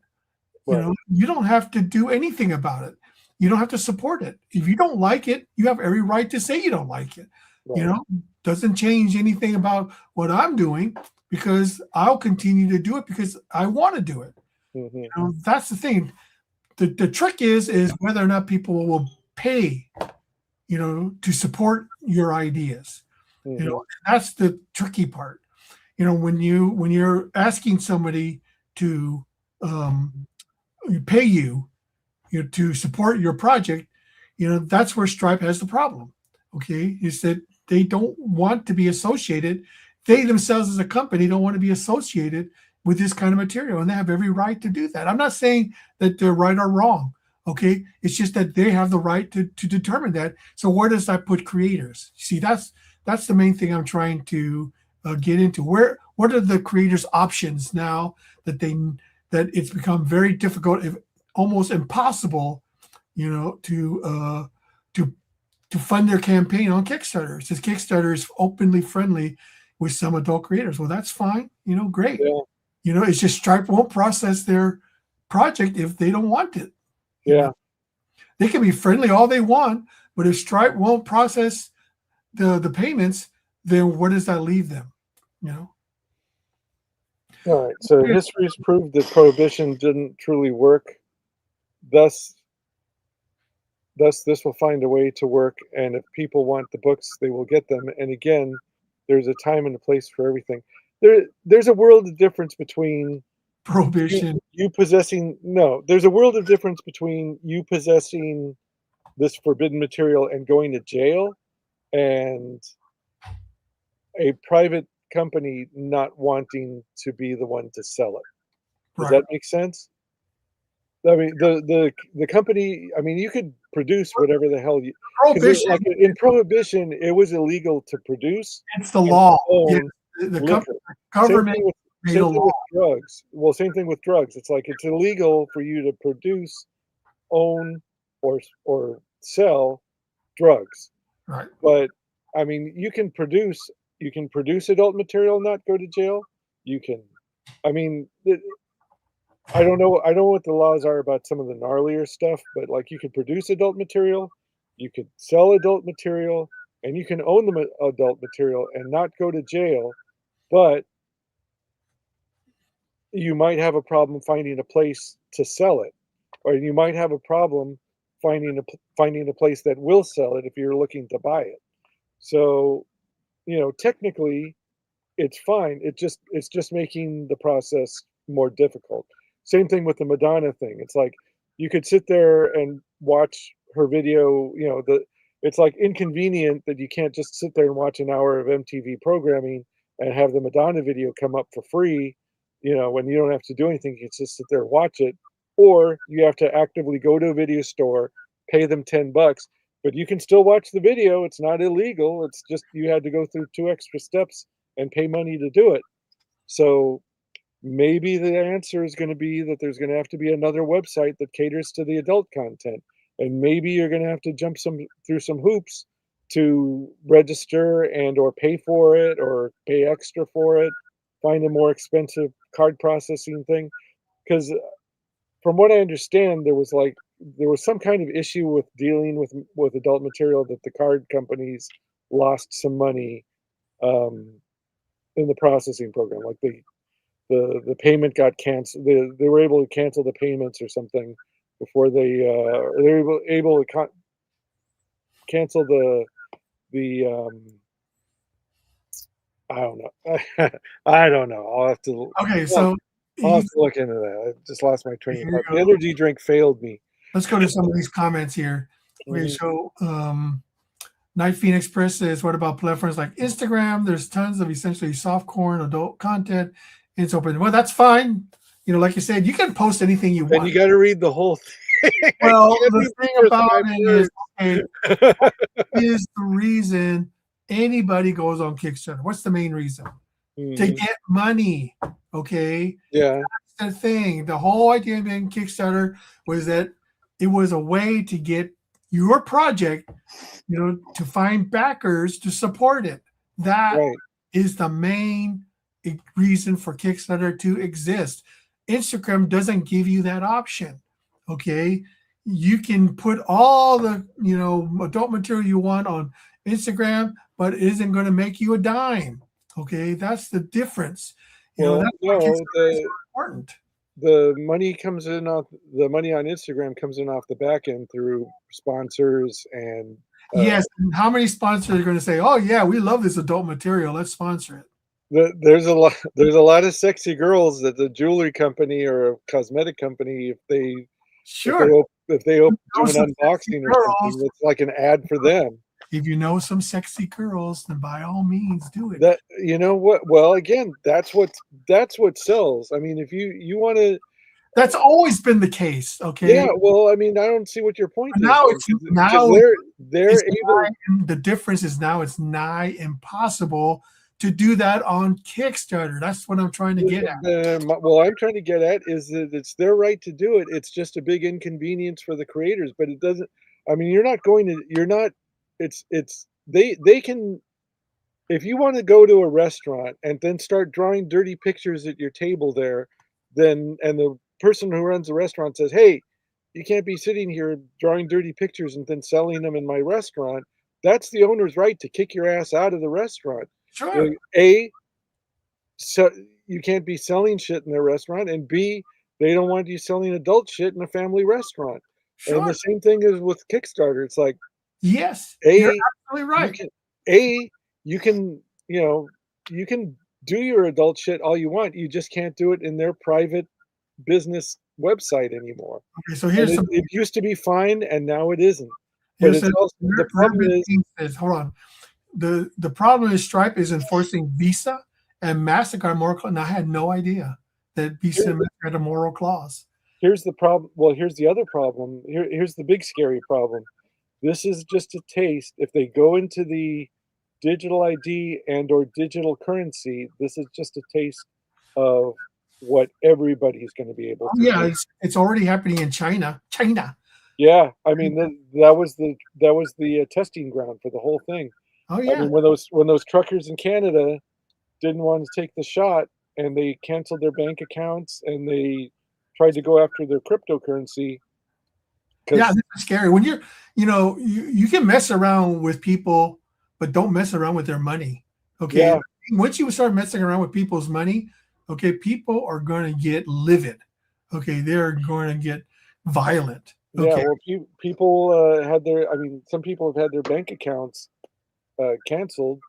Right. You don't have to do anything about it. You don't have to support it. If you don't like it, you have every right to say you don't like it. You Right. know, doesn't change anything about what I'm doing because I'll continue to do it because I want to do it. Hmm. That's the thing. The trick is whether or not people will pay, to support your ideas. Hmm. That's the tricky part. When you're asking somebody to um, pay you, to support your project, that's where Stripe has the problem. Okay, is that they don't want to be associated. They themselves, as a company, don't want to be associated with this kind of material, and they have every right to do that. I'm not saying that they're right or wrong. Okay, it's just that they have the right to determine that. So where does that put creators? See, that's the main thing I'm trying to get into. What are the creators' options now that it's become very difficult, if almost impossible, to to fund their campaign on Kickstarter. It says Kickstarter is openly friendly with some adult creators. Well, that's fine. Great. Yeah. It's just Stripe won't process their project if they don't want it. Yeah. They can be friendly all they want, but if Stripe won't process the payments, then where does that leave them? All right. So history has proved that prohibition didn't truly work. Thus, this will find a way to work. And if people want the books, they will get them. And again, there's a time and a place for everything. There's a world of difference between Prohibition. you possessing. No, there's a world of difference between you possessing this forbidden material and going to jail, and a private company not wanting to be the one to sell it. Does Right. that make sense? I mean, the company. I mean, you could produce whatever the hell you, because Prohibition. like in prohibition, it was illegal to produce It's the and to law. Yes, own the liquor. Same government thing with made a law. drugs. Well, same thing with drugs. It's like it's illegal for you to produce, own, or sell drugs. Right. But I mean, you can produce adult material and not go to jail. You can, I mean, I don't know. I don't know what the laws are about some of the gnarlier stuff, but like you can produce adult material, you could sell adult material, and you can own the adult material and not go to jail. But you might have a problem finding a place to sell it, or you might have a problem finding a place that will sell it if you're looking to buy it. So, technically, it's fine. It's just making the process more difficult. Same thing with the Madonna thing. It's like you could sit there and watch her video, it's like inconvenient that you can't just sit there and watch an hour of MTV programming and have the Madonna video come up for free, when you don't have to do anything, you can just sit there and watch it. Or you have to actively go to a video store, pay them $10, but you can still watch the video. It's not illegal. It's just you had to go through two extra steps and pay money to do it. So maybe the answer is going to be that there's going to have to be another website that caters to the adult content. And maybe you're going to have to jump through some hoops to register and or pay for it or pay extra for it, find a more expensive card processing thing. Because from what I understand, there was some kind of issue with dealing with adult material that the card companies lost some money um, in the processing program. Like the payment got canceled. They were able to cancel the payments or something before they were able to cancel the I don't know. I don't know. Okay, so I'll have you, to look into that. I just lost my train here of you thought. The go. energy drink failed me. Let's go to some of these comments here. Okay, Mhm. so Night Phoenix Press says, what about platforms like Instagram? There's tons of essentially softcore adult content. It's open. Well, that's fine. Like you said, you can post anything you And you want. got to read the whole thing. Well, You can't the read the thing first about five it is, words. okay, is the reason anybody goes on Kickstarter? What's the main reason? To Mhm. get money. Okay. Yeah, That's the thing. The whole idea behind Kickstarter was that it was a way to get your project, to find backers to support it. That right. is the main reason for Kickstarter to exist. Instagram doesn't give you that option. Okay. You can put all the, adult material you want on Instagram, but it isn't going to make you a dime. Okay. That's the difference. Well, That's why no, Kickstarter is so important. the money comes in off the money on Instagram comes in off the back end through sponsors and Yes. And how many sponsors are going to say, oh, yeah, we love this adult material. Let's sponsor it? there's a lot of sexy girls that the jewelry company or a cosmetic company, Sure. if they Know do an some sexy unboxing or something, girls. it's like an ad for them. If you know some sexy girls, then by all means do it. That you know what? Well, again, that's what sells. I mean, if you want to, That's always been the case. Okay. yeah. Well, I mean, I don't see what your point But is now then, it's because now it's they're able. the difference is now it's nigh impossible to do that on Kickstarter. That's what I'm trying to get at. Well, I'm trying to get at is that it's their right to do it. It's just a big inconvenience for the creators, but it doesn't. I mean, you're not going to. You're not. It's they can. If you want to go to a restaurant and then start drawing dirty pictures at your table there, then and the person who runs the restaurant says, "Hey, you can't be sitting here drawing dirty pictures and then selling them in my restaurant." That's the owner's right to kick your ass out of the restaurant. Sure. A, so you can't be selling shit in their restaurant, and B, they don't want you selling adult shit in a family restaurant. And the Sure. same thing is with Kickstarter. It's like Yes. You're A, absolutely you right. can A, you can, you can do your adult shit all you want. You just can't do it in their private business website anymore. Okay. So And here's some it used to be fine and now it isn't. But here's it's some also the problem Urban is Thing says, hold on. The problem is Stripe is enforcing Visa and MasterCard moral clause. And I had no idea that Visa and MasterCard had a moral clause. here's the problem. Well, here's the other problem. Here's the big scary problem. This is just a taste. If they go into the digital ID and or digital currency, this is just a taste of what everybody's going to be able Oh to yeah, do. it's already happening in China. China. Yeah, I mean that was the testing ground for the whole thing. Oh I yeah. mean when those truckers in Canada didn't want to take the shot and they canceled their bank accounts and they tried to go after their cryptocurrency. Yeah, this is scary. When you can mess around with people, but don't mess around with their money. Okay. Yeah. Once you start messing around with people's money, okay, people are going to get livid. Okay, they're going to get violent. Yeah, Okay. well, people had their. I mean, some people have had their bank accounts canceled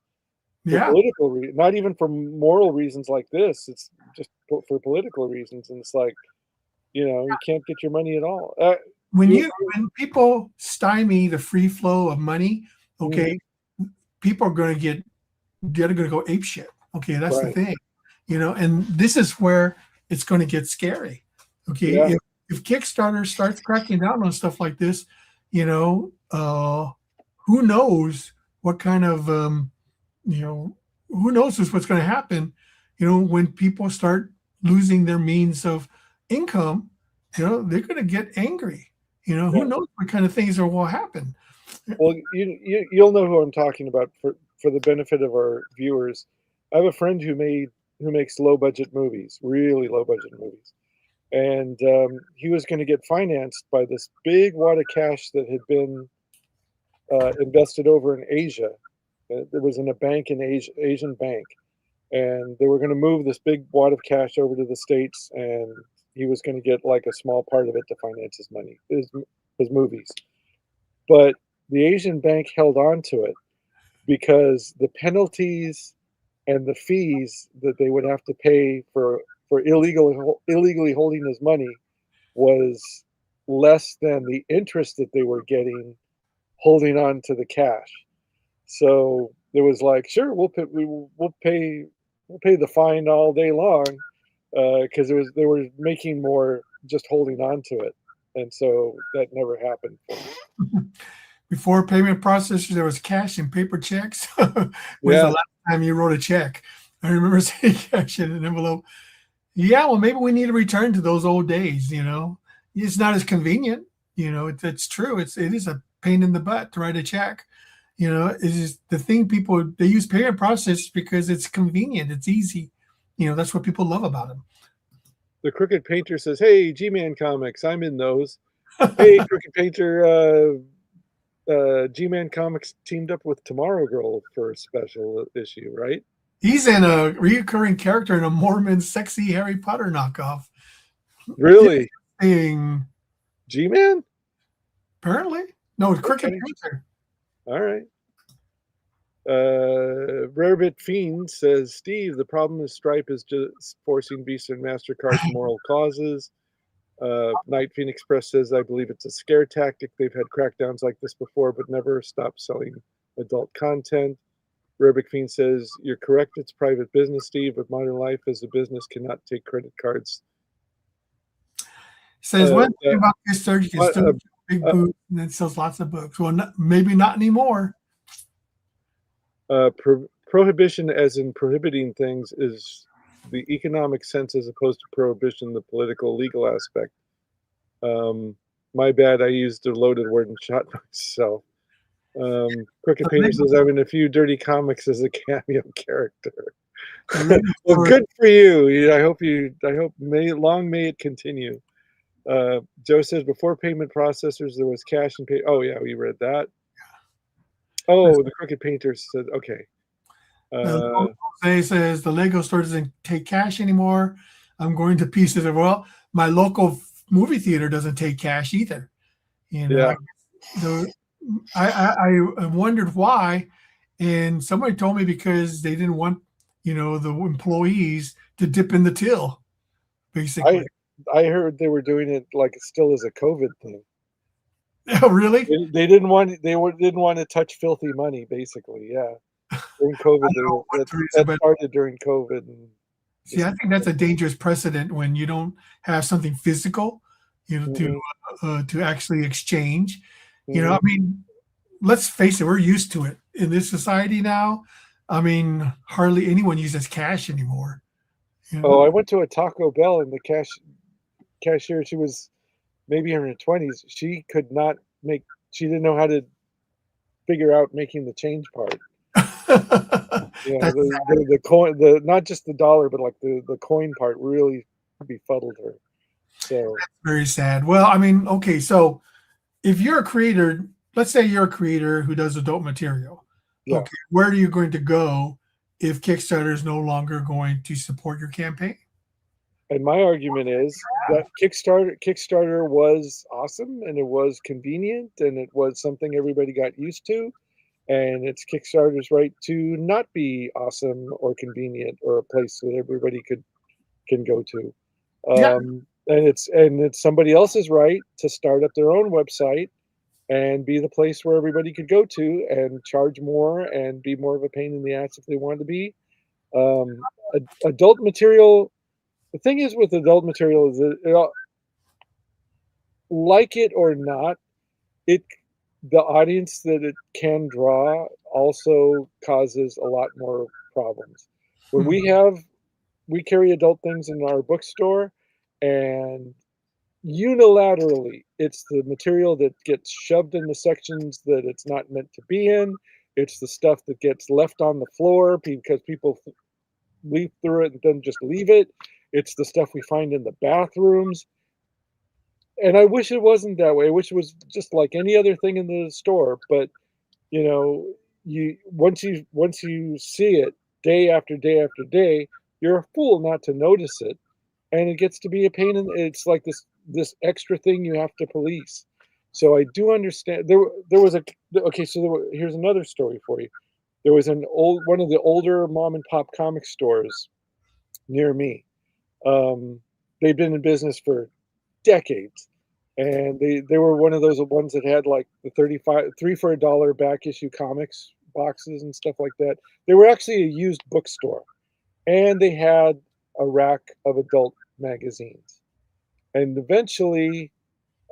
for Yeah. political reasons, not even for moral reasons like this. It's just for political reasons, and it's like, you can't get your money at all. You, When people stymie the free flow of money, mhm, okay, people are going to they're going to go ape shit. Okay, that's the right? thing, and this is where it's going to get scary. Okay, Yeah, if Kickstarter starts cracking down on stuff like this, you know, uh, who knows what kind of, who knows what's going to happen, when people start losing their means of income, they're going to get angry. Who yeah. knows what kind of things will happen. Well, you'll know who I'm talking about for the benefit of our viewers. I have a friend who makes low budget movies, really low budget movies, and he was going to get financed by this big wad of cash that had been invested over in Asia. It was in a bank in Asian bank, and they were going to move this big wad of cash over to the States, and he was going to get like a small part of it to finance his movies. But the Asian bank held on to it because the penalties and the fees that they would have to pay for illegally holding his money was less than the interest that they were getting holding on to the cash. So it was like, sure, we'll pay the fine all day long because they were making more just holding on to it, and so that never happened. Before payment processors, there was cash and paper checks. When's the Yeah, last time you wrote a check? I remember saying cash in an envelope. Yeah, well, maybe we need to return to those old days. It's not as convenient. It's true. It is a pain in the butt to write a check. It's just the thing. People, they use payment processors because it's convenient. It's easy. That's what people love about them. the Crooked Painter says, "Hey, G-Man Comics, I'm in those." Hey, Crooked Painter, G-Man Comics teamed up with Tomorrow Girl for a special issue, right? He's in a recurring character in a Mormon sexy Harry Potter knockoff. Really, Interesting. G-Man? Apparently, no, it's Cricket Okay, Panther. all right. Rarebit Fiend says, Steve, the problem is Stripe is just forcing Visa and MasterCard to moral causes. Night Phoenix Press says, I believe it's a scare tactic. They've had crackdowns like this before, but never stopped selling adult content. Rarebit Fiend says, you're correct, it's private business, Steve, but Modern Life as a business cannot take credit cards. Says one thing about this surgery is uh, still big boots and then sells lots of books. Well, maybe not anymore. Prohibition, as in prohibiting things, is the economic sense as opposed to prohibition, the political legal aspect. My bad, I used a loaded word and shot myself. Crooked Painter says, I'm in a few dirty comics as a cameo character. Well, good for you. I hope long may it continue. Joe says, before payment processors, there was cash and pay. Oh, yeah, we read that. Oh, the Crooked Painter said, okay. Jose says the Lego store doesn't take cash anymore. I'm going to pieces of, well, my local movie theater doesn't take cash either. Yeah. I wondered why, and somebody told me because they didn't want the employees to dip in the till, basically. I heard they were doing it like still as a COVID thing. Oh, really? They didn't want to touch filthy money, basically. Yeah, during COVID, that started during COVID. See, I think that's a dangerous precedent when you don't have something physical, to actually exchange. I mean, let's face it, we're used to it in this society now. I mean, hardly anyone uses cash anymore. Oh, I went to a Taco Bell and the cashier, she was maybe in her 20s. She could not she didn't know how to figure out making the change part. The coin, not just the dollar, but like the coin part really befuddled her. So Very sad. Well, I mean, okay, so if you're a creator, let's say you're a creator who does adult material. yeah. Okay, where are you going to go if Kickstarter is no longer going to support your campaign? And my argument is that Kickstarter was awesome and it was convenient and it was something everybody got used to. And it's Kickstarter's right to not be awesome or convenient or a place that everybody can go to. Yeah. And it's somebody else's right to start up their own website and be the place where everybody could go to and charge more and be more of a pain in the ass if they wanted to be. Adult material. The thing is with adult material is that like it or not, it the audience that it can draw also causes a lot more problems. When we carry adult things in our bookstore, and unilaterally it's the material that gets shoved in the sections that it's not meant to be in. It's the stuff that gets left on the floor because people leaf through it and then just leave it. It's the stuff we find in the bathrooms. And I wish it wasn't that way. I wish it was just like any other thing in the store. But you know, you once you see it day after day after day, you're a fool not to notice it, and it gets to be a pain. It's like this extra thing you have to police. So I do understand. There was a okay. So here's another story for you. There was one of the older mom and pop comic stores near me. They've been in business for decades, and they were one of those ones that had like the 3 for $1 back issue comics boxes and stuff like that. They were actually a used bookstore, and they had a rack of adult magazines. And eventually,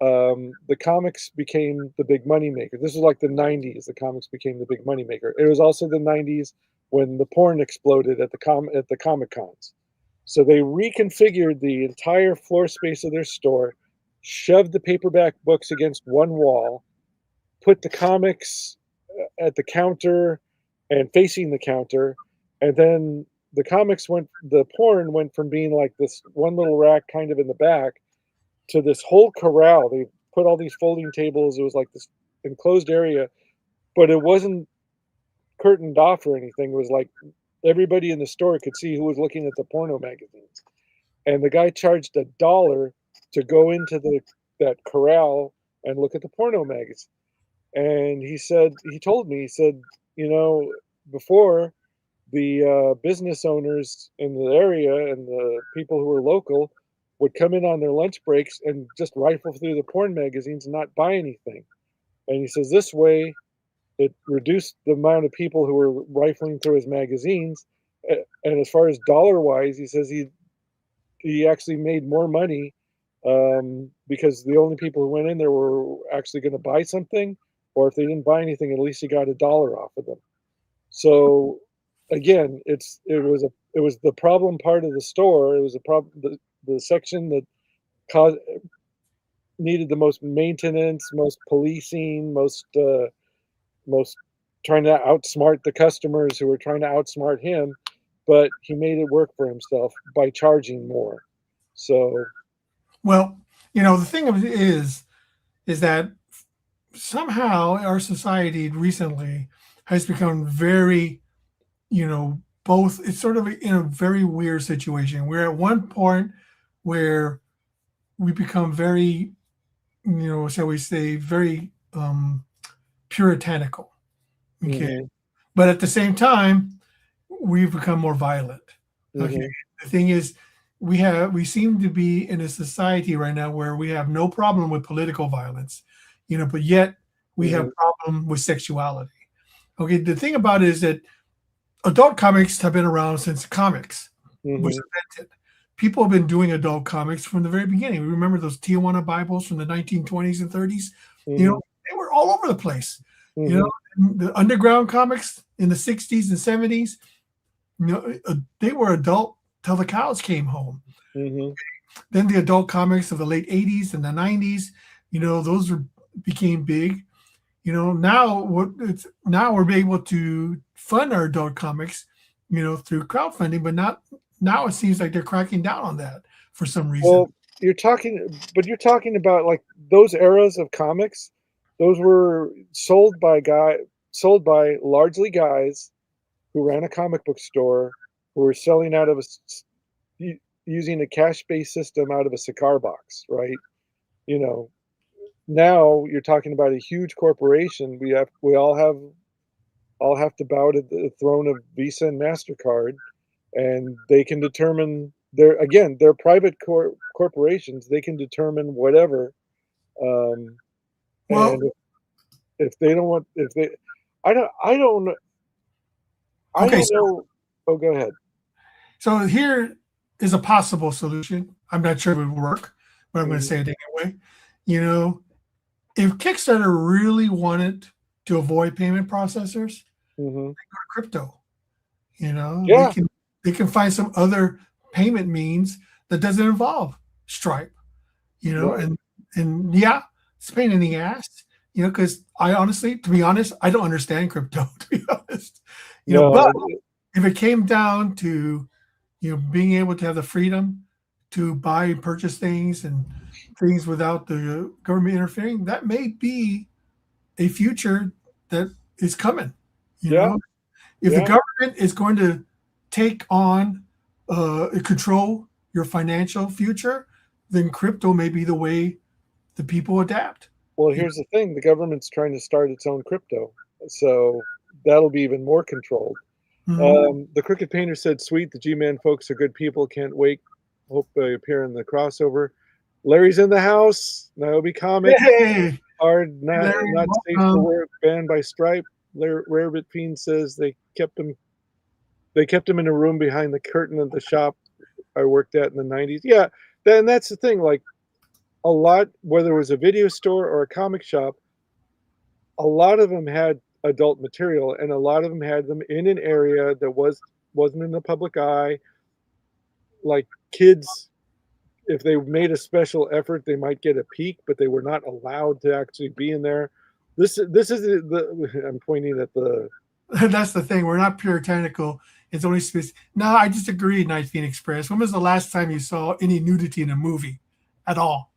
the comics became the big money maker. This was like the 90s. The comics became the big money maker. It was also the 90s when the porn exploded at the Comic Cons. So they reconfigured the entire floor space of their store, shoved the paperback books against one wall, put the comics at the counter and facing the counter, and then the porn went from being like this one little rack kind of in the back to this whole corral. They put all these folding tables. It was like this enclosed area, but it wasn't curtained off or anything. It was like everybody in the store could see who was looking at the porno magazines. And the guy charged $1 to go into that corral and look at the porno magazine. And he told me, before the business owners in the area and the people who were local would come in on their lunch breaks and just rifle through the porn magazines and not buy anything. And he says this way, it reduced the amount of people who were rifling through his magazines. And as far as dollar wise, he says he actually made more money because the only people who went in there were actually going to buy something, or if they didn't buy anything, at least he got $1 off of them. So again, it was the problem part of the store. It was a problem, the section that needed the most maintenance, most policing, most trying to outsmart the customers who were trying to outsmart him, but he made it work for himself by charging more. So, well, the thing of it is that somehow our society recently has become very, both. It's sort of in a very weird situation. We're at one point where we become very, shall we say, very puritanical. Okay. mm-hmm. But at the same time, we've become more violent. Okay. Mm-hmm. The thing is, we seem to be in a society right now where we have no problem with political violence, but yet we have problem with sexuality. Okay. The thing about it is that adult comics have been around since comics was invented. People have been doing adult comics from the very beginning. We remember those Tijuana Bibles from the 1920s and 30s. They were all over the place. The underground comics in the 60s and 70s, they were adult till the cows came home. Then the adult comics of the late 80s and the 90s, those became big. Now we're able to fund our adult comics, through crowdfunding, but not now. It seems like they're cracking down on that for some reason. Well, you're talking about like those eras of comics. Those were sold by largely guys who ran a comic book store who were selling out of using a cash-based system out of a cigar box, right? You know, now you're talking about a huge corporation. We all have to bow to the throne of Visa and MasterCard, and they can determine they're private corporations. They can determine whatever. Um, Well, and if they don't want, if they, I okay, don't know. Oh, go ahead. so here is a possible solution. I'm not sure it would work, but I'm going to Mhm, say it anyway. You know, if Kickstarter really wanted to avoid payment processors, mhm. crypto, you know, Yeah, they can find some other payment means that doesn't involve Stripe, you know, right. and yeah, it's a pain in the ass, you know, because I honestly, to be honest, I don't understand crypto, to be honest, you know, No, but if it came down to, you know, being able to have the freedom to buy and purchase things and things without the government interfering, that may be a future that is coming. You yeah, know, if the yeah. government is going to take on control your financial future, then crypto may be the way the people adapt. Well, You here's the thing: the government's trying to start its own crypto, so that'll be even more controlled. know? Mhm. The Crooked Painter said, "Sweet, the G-Man folks are good people. Can't wait. Hope they appear in the crossover." Larry's in the house. Niobe Comic. Hey, Hard, Larry, not safe for welcome. work. Banned by Stripe. Rarebit Fiend says They kept him in a room behind the curtain of the shop I worked at in the '90s. Yeah, then that's the thing. Like a lot, whether it was a video store or a comic shop, a lot of them had adult material, and a lot of them had them in an area that wasn't in the public eye. Like kids, if they made a special effort, they might get a peek, but they were not allowed to actually be in there. This is the I'm pointing at the That's the thing. We're not puritanical. It's only specific. No, I disagree, Night Phoenix Express. When was the last time you saw any nudity in a movie at all?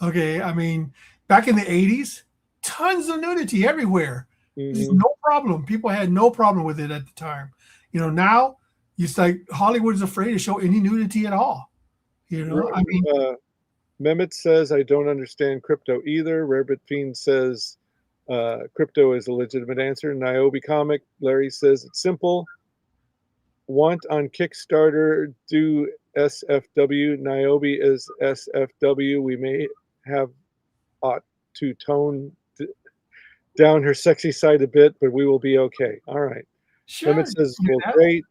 Okay, I mean, back in the 80s, tons of nudity everywhere. There's mhm. no problem. People had no problem with it at the time. You know, now it's like Hollywood is afraid to show any nudity at all. You know, I mean, Uh, Mehmet says I don't understand crypto either. Rarebit Fiend says crypto is a legitimate answer. Niobe Comic Larry says it's simple. Want on Kickstarter, do SFW. Niobe is SFW. We may have ought to tone down her sexy side a bit, but we will be okay. All right. sure, Mehmet you says, can do well, that. great.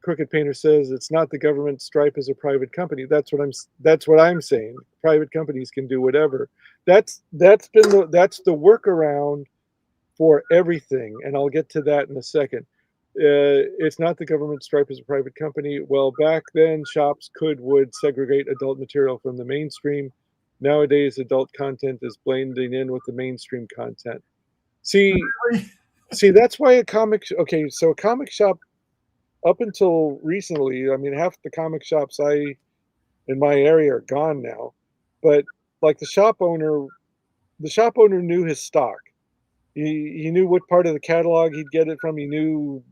Crooked Painter says it's not the government. Stripe is a private company. That's what I'm saying. Private companies can do whatever. That's the workaround for everything, and I'll get to that in a second. It's not the government. Stripe is a private company. Well, back then, shops would segregate adult material from the mainstream. Nowadays, adult content is blending in with the mainstream content. See, that's why a comic. Okay, so a comic shop up until recently, I mean, half the comic shops in my area are gone now. But like the shop owner knew his stock. He knew what part of the catalog he'd get it from. He knew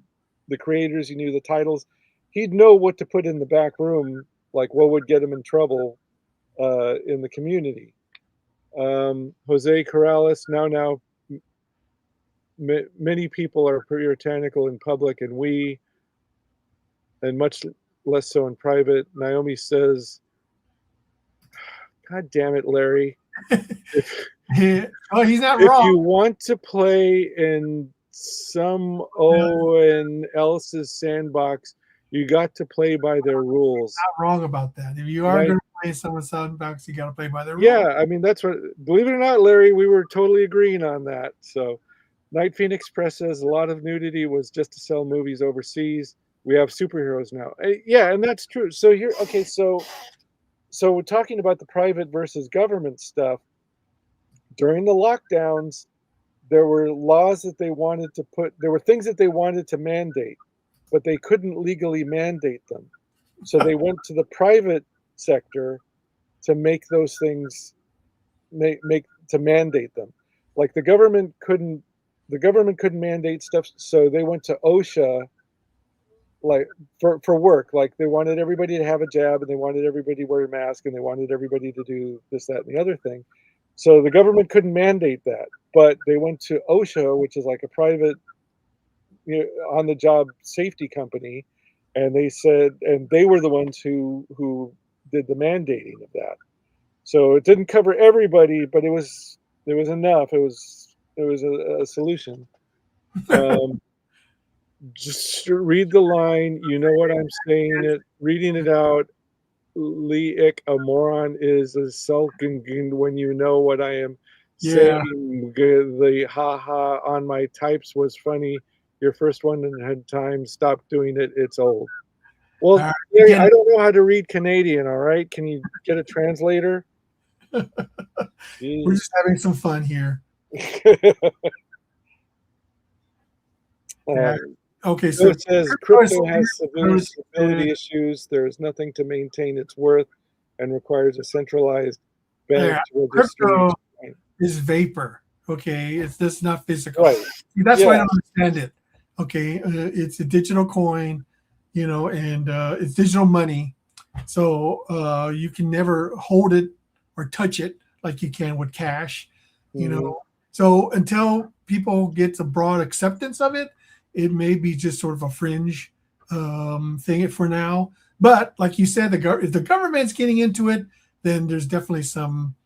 the creators. He knew the titles. He'd know what to put in the back room, like what would get him in trouble in the community. Jose Corrales, now many people are puritanical in public, and much less so in private. Naomi says, "God damn it, Larry! If Yeah. Oh, he's not if wrong. you want to play in someone else's sandbox, you got to play by their rules." Not wrong about that. If you And are going to play someone's soundbox, you got to play by their rules. yeah, I mean that's what. Believe it or not, Larry, we were totally agreeing on that. So, Night Phoenix Press says a lot of nudity was just to sell movies overseas. We have superheroes now. Yeah, and that's true. So here, okay, so we're talking about the private versus government stuff. During the lockdowns, there were laws that they wanted to put, there were things that they wanted to mandate, but they couldn't legally mandate them. So they went to the private sector to make those things make to mandate them. Like the government couldn't mandate stuff, so they went to OSHA, like for work. Like they wanted everybody to have a jab, and they wanted everybody to wear a mask, and they wanted everybody to do this, that, and the other thing. So the government couldn't mandate that, but they went to OSHA, which is like a private, on the job safety company, and they were the ones who did the mandating of that. So it didn't cover everybody, but there was enough. It was a solution. Um, just read the line. You know what I'm saying. Reading it out. Leik, a moron is a sulking when you know what I am Yeah. saying. The haha on my types was funny. Your first one and had time. Stop doing it. It's old. Well, All right. Larry, Again, I don't know how to read Canadian. All right, can you get a translator? we're just having some fun here. Yeah. Okay, So so it says crypto has severe stability issues. There is nothing to maintain its worth and requires a centralized bank to crypto distribute. is vapor. Okay, it's just not physical. Right. See, that's why I Yeah. don't understand it. Okay, it's a digital coin, and it's digital money, so you can never hold it or touch it like you can with cash. Mhm. So until people get a broad acceptance of it, it may be just sort of a fringe thing for now. But like you said, if the government's getting into it, then there's definitely some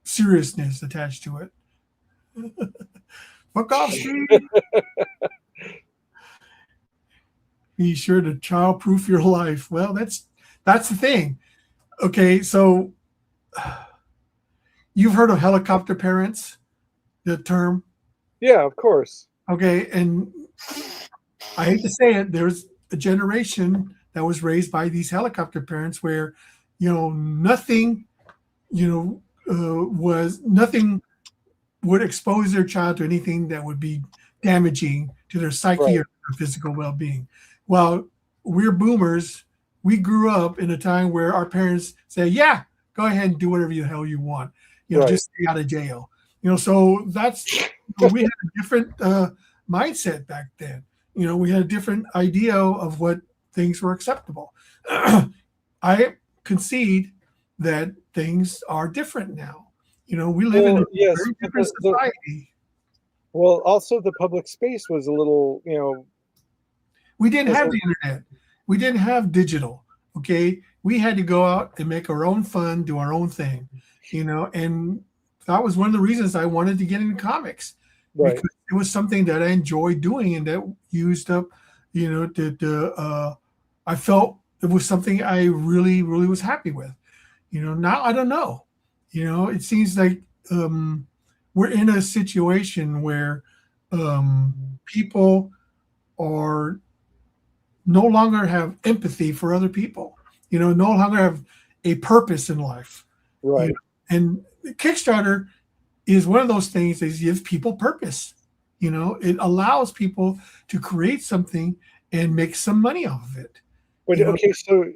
seriousness attached to it. Fuck off, Steve. Be sure to child-proof your life. Well, that's the thing. Okay, so you've heard of helicopter parents, the term. Yeah, of course. Okay, and I hate to say it, there's a generation that was raised by these helicopter parents where, nothing, was nothing would expose their child to anything that would be damaging to their psyche Right. or their physical well-being. Well, we're boomers. We grew up in a time where our parents say, "Yeah, go ahead and do whatever the hell you want. Right. Just stay out of jail." So we had a different mindset back then. We had a different idea of what things were acceptable. I concede that things are different now. We live in a Yes, very but different society. also the public space was a little, We didn't was have a, the internet. We didn't have digital. Okay. We had to go out and make our own fun, do our own thing, and that was one of the reasons I wanted to get into comics right. because it was something that I enjoyed doing and that used up, I felt it was something I really, really was happy with. Now I don't know. It seems like we're in a situation where people are no longer have empathy for other people, no longer have a purpose in life. Right. And Kickstarter is one of those things that gives people purpose. It allows people to create something and make some money off of it. But okay, so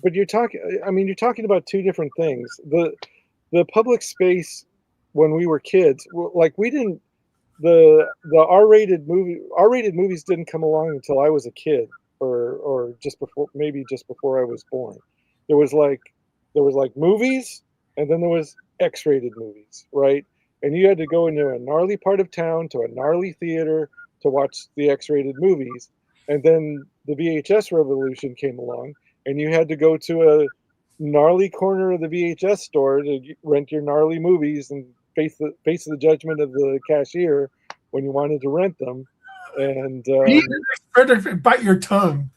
but you're talking about two different things. The public space when we were kids, like we didn't the R-rated movies didn't come along until I was a kid, or just before, maybe just before I was born. There was like movies, and then there was X-rated movies, right? And you had to go into a gnarly part of town to a gnarly theater to watch the X-rated movies. And then the VHS revolution came along, and you had to go to a gnarly corner of the VHS store to rent your gnarly movies and face the judgment of the cashier when you wanted to rent them. And Frederick, bite your tongue.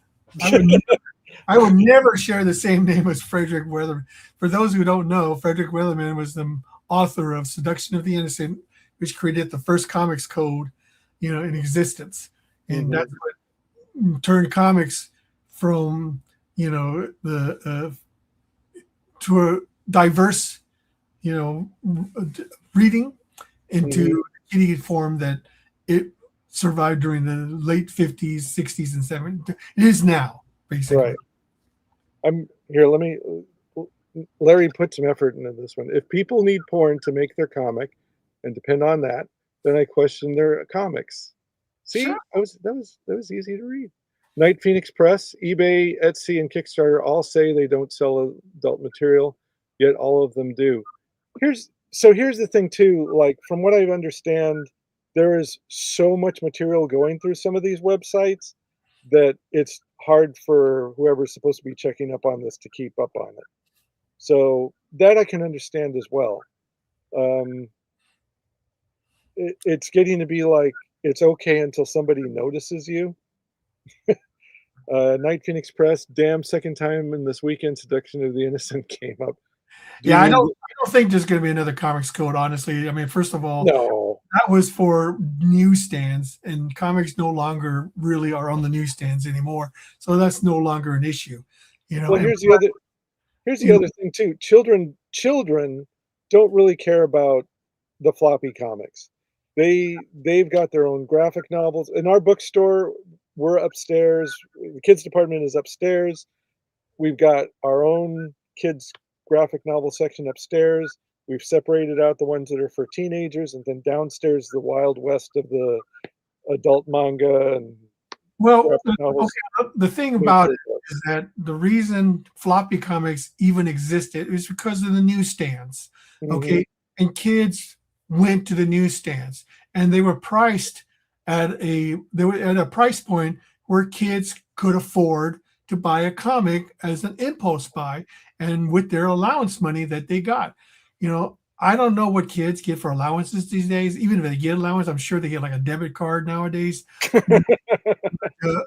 I would never share the same name as Frederick Weatherman. For those who don't know, Frederick Weatherman was the author of Seduction of the Innocent, which created the first comics code, in existence. And that's what turned comics from, the to a diverse, reading into kitty form that it survived during the late 50s, 60s, and 70s. It is now, basically. Right. I'm here. Let me Larry put some effort into this one. If people need porn to make their comic and depend on that, then I question their comics. Sure. See, that was easy to read. Night Phoenix Press, eBay, Etsy, and Kickstarter all say they don't sell adult material, yet all of them do. Here's the thing too, like from what I understand, there is so much material going through some of these websites that it's hard for whoever's supposed to be checking up on this to keep up on it. So that I can understand as well. Um, it's getting to be like it's okay until somebody notices you. Night Phoenix Press, damn, second time in this weekend, Seduction of the Innocent came up. Do Yeah, you I mean don't think there's going to be another Comics Code. Honestly, I mean, first of all, no? that was for newsstands, and comics no longer really are on the newsstands anymore. So that's no longer an issue, you know. Well, And here's the other thing too. Children don't really care about the floppy comics. They've got their own graphic novels. In our bookstore, we're upstairs. The kids department is upstairs. We've got our own kids graphic novel section upstairs. We've separated out the ones that are for teenagers, and then downstairs the wild west of the adult manga and well, graphic novels. okay, the thing about it is that the reason floppy comics even existed is because of the newsstands. Mm-hmm. Okay, and kids went to the newsstands, and they were priced they were at a price point where kids could afford to buy a comic as an impulse buy, and with their allowance money that they got. You know, I don't know what kids get for allowances these days. Even if they get allowance, I'm sure they get like a debit card nowadays.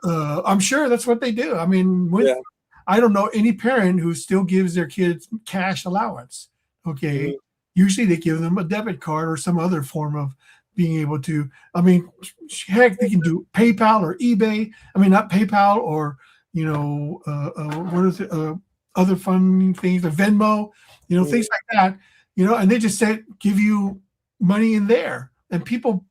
I'm sure that's what they do. I mean, Yeah. I don't know any parent who still gives their kids cash allowance. Okay, Mm-hmm. usually they give them a debit card or some other form of being able to. I mean, heck, they can do PayPal or eBay. I mean, not PayPal or what is it? Other funding things, like Venmo, things like that. And they just say give you money in there, and people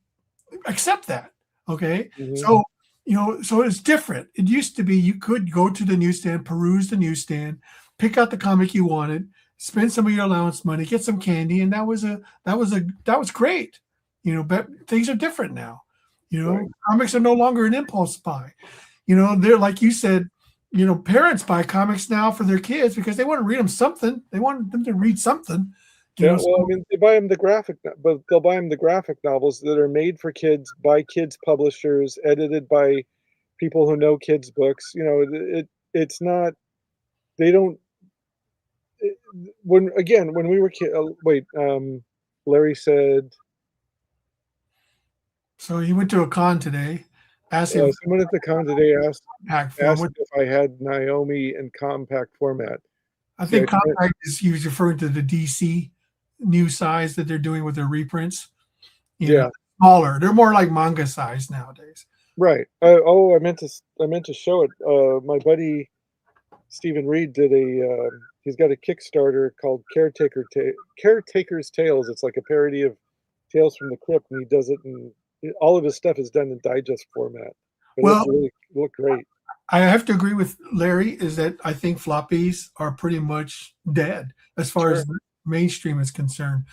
accept that. Okay, Mm-hmm. so it's different. It used to be you could go to the newsstand, peruse the newsstand, pick out the comic you wanted, spend some of your allowance money, get some candy, and that was great. But things are different now. Right. Comics are no longer an impulse buy. They're like you said. Parents buy comics now for their kids because they want to read them something. They want them to read something. Yeah, So well, I mean, they buy them but they'll buy them the graphic novels that are made for kids by kids publishers, edited by people who know kids' books. It's not. They don't. It, when we were kids. Wait, Larry said so he went to a con today, asking someone at the con today pack form. asked if I had Naomi in compact format. I See, think compact is he was referring to the DC new size that they're doing with their reprints. yeah, Smaller. They're more like manga size nowadays. right. I meant to show it. My buddy Stephen Reed did he's got a Kickstarter called Caretaker's Tales. It's like a parody of Tales from the Crypt, and he does it in all of his stuff is done in digest format. Well, It looked great. I have to agree with Larry is that I think floppies are pretty much dead as far Sure. as the mainstream is concerned.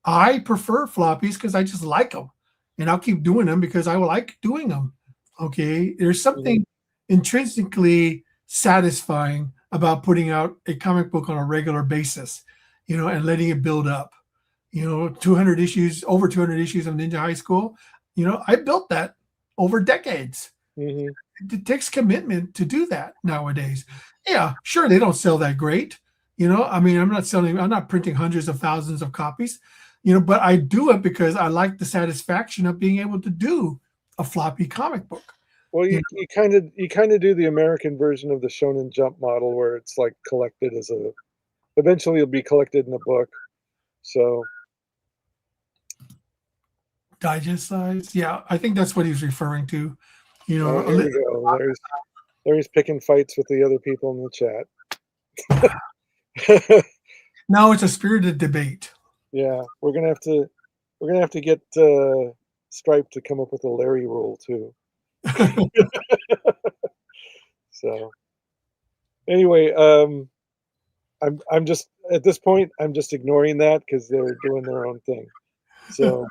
I prefer floppies because I just like them, and I'll keep doing them because I like doing them. Okay, there's something intrinsically satisfying about putting out a comic book on a regular basis, and letting it build up. 200 issues, over 200 issues of Ninja High School. I built that over decades. Mm-hmm. It takes commitment to do that nowadays. Yeah, sure, they don't sell that great. I mean, I'm not printing hundreds of thousands of copies, but I do it because I like the satisfaction of being able to do a floppy comic book. Well, you kind of do the American version of the Shonen Jump model, where it's like collected eventually it'll be collected in a book. So Digest size, yeah, I think that's what he's referring to. here we go. Larry's picking fights with the other people in the chat. Now it's a spirited debate. Yeah, we're gonna have to get Stripe to come up with a Larry rule too. So anyway, at this point, I'm just ignoring that because they're doing their own thing. So,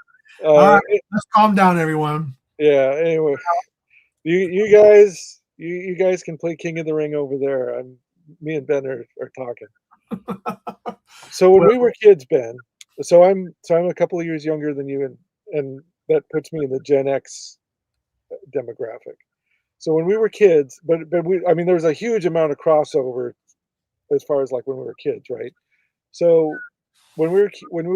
All right, uh, let's calm down, everyone. yeah. Anyway, you guys can play King of the Ring over there. Me and Ben are talking. So when Well, we were kids, Ben, so I'm a couple of years younger than you, and that puts me in the Gen X demographic. So when we were kids, but we, I mean, there was a huge amount of crossover as far as like when we were kids, right? So when we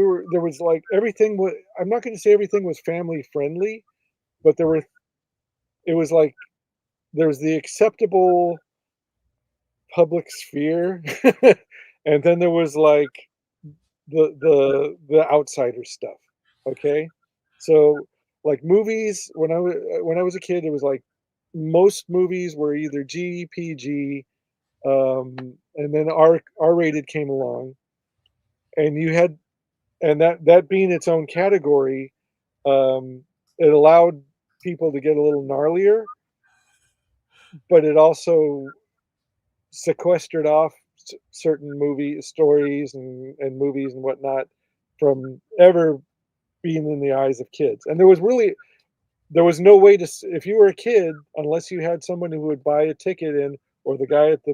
were there was like everything was. I'm not going to say everything was family friendly, but it was like there was the acceptable public sphere, and then there was like the outsider stuff. Okay, so like movies when I was a kid, it was like most movies were either GPG, and then R rated came along, and you had and that being its own category, um, it allowed people to get a little gnarlier, but it also sequestered off certain movie stories and movies and whatnot from ever being in the eyes of kids. And there was no way to if you were a kid, unless you had someone who would buy a ticket in, or the guy at the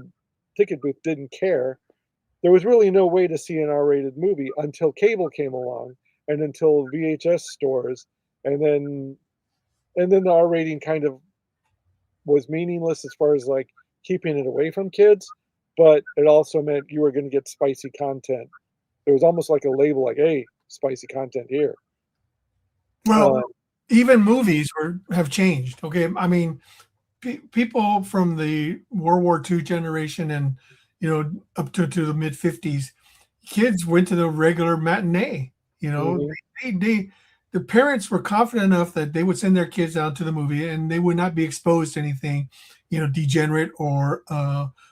ticket booth didn't care, there was really no way to see an R-rated movie until cable came along and until VHS stores, and then the R rating kind of was meaningless as far as like keeping it away from kids, but it also meant you were going to get spicy content. It was almost like a label, like, "Hey, spicy content here." well, Uh, even movies have changed. Okay, I mean, people from the World War II generation and up to the mid '50s, kids went to the regular matinee. You know, mhm, they the parents were confident enough that they would send their kids out to the movie and they would not be exposed to anything, degenerate or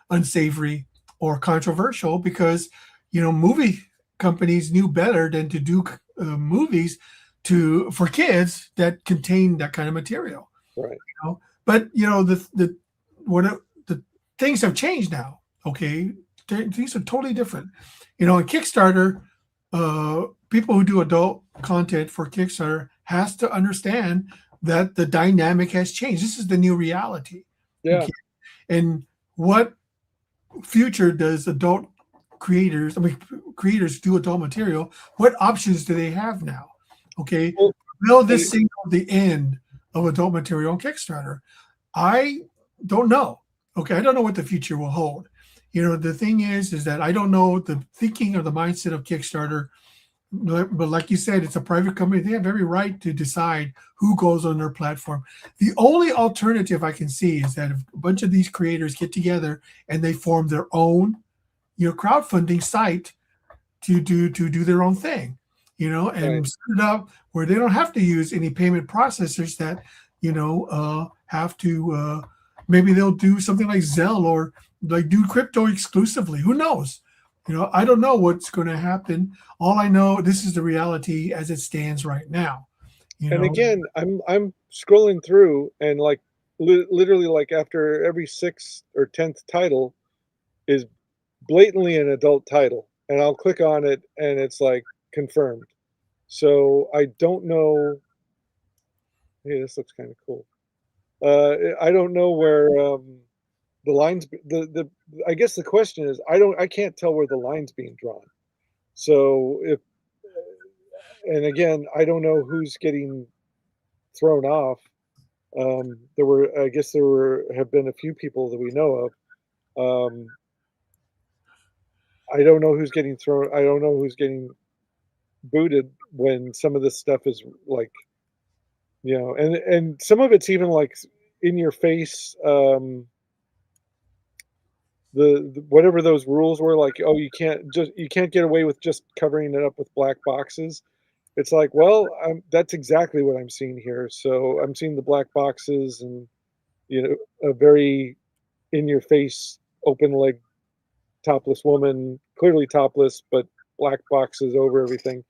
unsavory or controversial because movie companies knew better than to do movies for kids that contain that kind of material. right. But what the things have changed now. Okay, things are totally different. In Kickstarter, people who do adult content for Kickstarter has to understand that the dynamic has changed. This is the new reality. Yeah. Okay, and what future does adult creators? I mean, creators do adult material. What options do they have now? Okay, Well, will I this signal the end of adult material on Kickstarter? I don't know. Okay, I don't know what the future will hold. The thing is that I don't know the thinking or the mindset of Kickstarter. But like you said, it's a private company. They have every right to decide who goes on their platform. The only alternative I can see is that if a bunch of these creators get together and they form their own, crowdfunding site to do their own thing, right. and set it up where they don't have to use any payment processors that, have to maybe they'll do something like Zelle or like do crypto exclusively. Who knows? I don't know what's going to happen. All I know, this is the reality as it stands right now. You And know, again, I'm scrolling through, and like literally, like after every sixth or 10th title is blatantly an adult title, and I'll click on it, and it's like confirmed. So I don't know. Hey, this looks kind of cool. I don't know where the lines. The I guess the question is, I can't tell where the line's being drawn. So if and again, I don't know who's getting thrown off. I guess have been a few people that we know of. I don't know who's getting thrown. I don't know who's getting booted when some of this stuff is like, and some of it's even like in your face. Whatever those rules were, like, oh, you can't get away with just covering it up with black boxes. It's like, well, that's exactly what I'm seeing here. So I'm seeing the black boxes and a very in your face, open leg, topless woman, clearly topless, but black boxes over everything.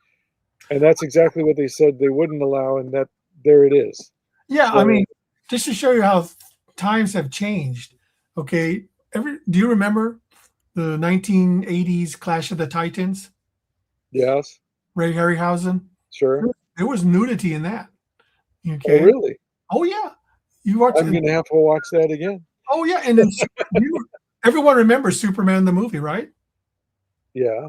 And that's exactly what they said they wouldn't allow, and that there it is. yeah. I So mean, just to show you how times have changed. Okay, do you remember the 1980s Clash of the Titans, Yes, Ray Harryhausen. sure. There was nudity in that. Oh, Okay. really? Oh yeah. You watch I'm gonna have to watch that again. Oh yeah, and then everyone remembers Superman the movie, right? Yeah.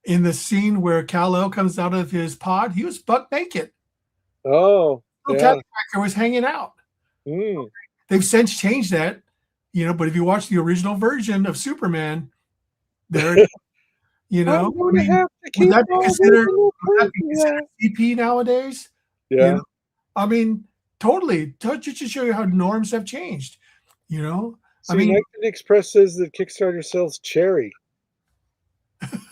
In the scene where Kal-El comes out of his pod, he was buck naked. Oh, Little yeah. Catcracker was hanging out. Mm. They've since changed that, but if you watch the original version of Superman, there, I'm gonna have to would keep that be on considered looking CP nowadays? Yeah. I mean, totally. Just to show you how norms have changed. I See, mean, Nitrogen Express says that Kickstarter sells cherry. Cherry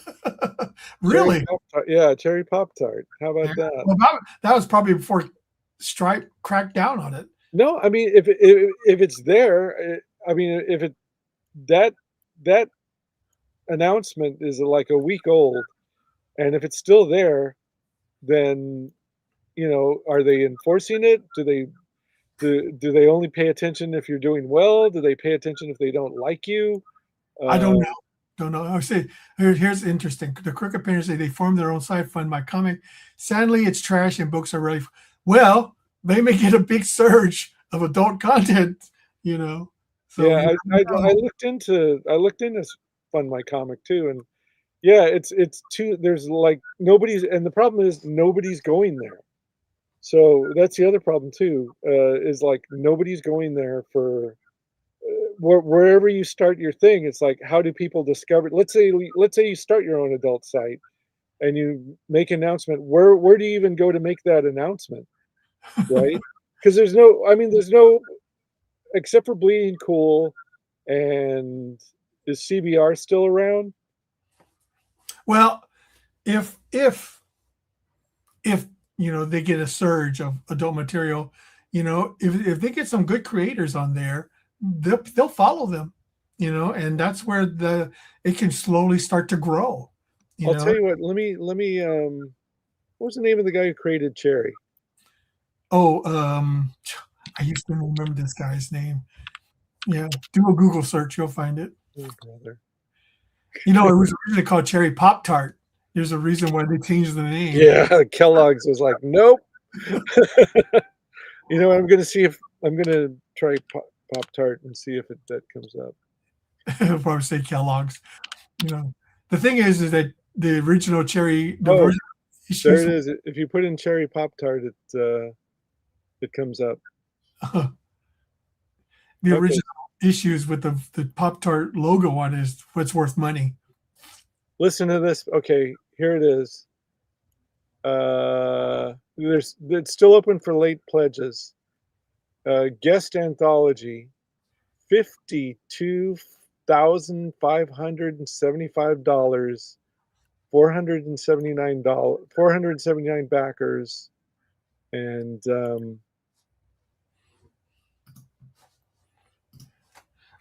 really? Pop-Tart. Yeah, cherry Pop-Tart. How about that? Well, that was probably before Stripe cracked down on it. No, I mean, if it's there, I mean, if it that that announcement is like a week old, and if it's still there, then are they enforcing it? Do they only pay attention if you're doing well? Do they pay attention if they don't like you? I don't know. Don't know. I say here's interesting. The Crooked Painters say they formed their own site, fund my comic. Sadly, it's trash and books are really well. They may get a big surge of adult content. So Yeah, I looked into Fund My Comic too, and yeah, it's too. There's like nobody's, and the problem is nobody's going there. So that's the other problem too. Is like nobody's going there for wherever you start your thing. It's like how do people discover? Let's say you start your own adult site and you make an announcement. Where do you even go to make that announcement? Right? Because there's no except for Bleeding Cool, and is CBR still around? well, if they get a surge of adult material, if they get some good creators on there, they'll follow them, and that's where it can slowly start to grow. I'll tell you what. Let me. What was the name of the guy who created Cherry? Oh, I used to remember this guy's name. Yeah, do a Google search, you'll find it. Oh, brother. It was originally called Cherry Pop Tart. There's a reason why they changed the name. Yeah, Kellogg's was like, nope. I'm gonna see if I'm gonna try Pop Tart and see if that comes up. I'll probably say Kellogg's. The thing is that the original Cherry. There it is. If you put in Cherry Pop Tart, it comes up. The original issues with the Pop Tart logo on is what's worth money. Listen to this. Okay, here it is. It's still open for late pledges. Guest anthology, $52,575, $479 backers, and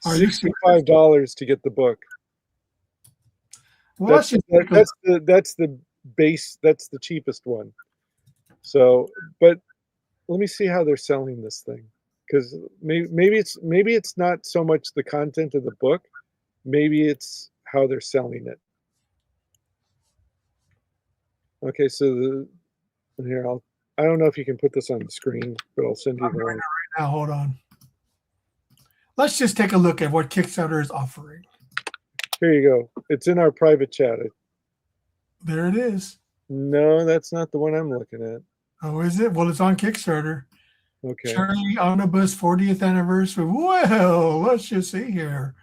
$65 to get the book. Well, that's the base. That's the cheapest one. So, but let me see how they're selling this thing, because maybe it's not so much the content of the book, maybe it's how they're selling it. Okay, so here I don't know if you can put this on the screen, but I'll send you the link right now. Hold on. Let's just take a look at what Kickstarter is offering. Here you go. It's in our private chat. There it is. No, that's not the one I'm looking at. Oh, is it? Well, it's on Kickstarter. Okay. Cherry Omnibus 40th anniversary. Well, let's just see here.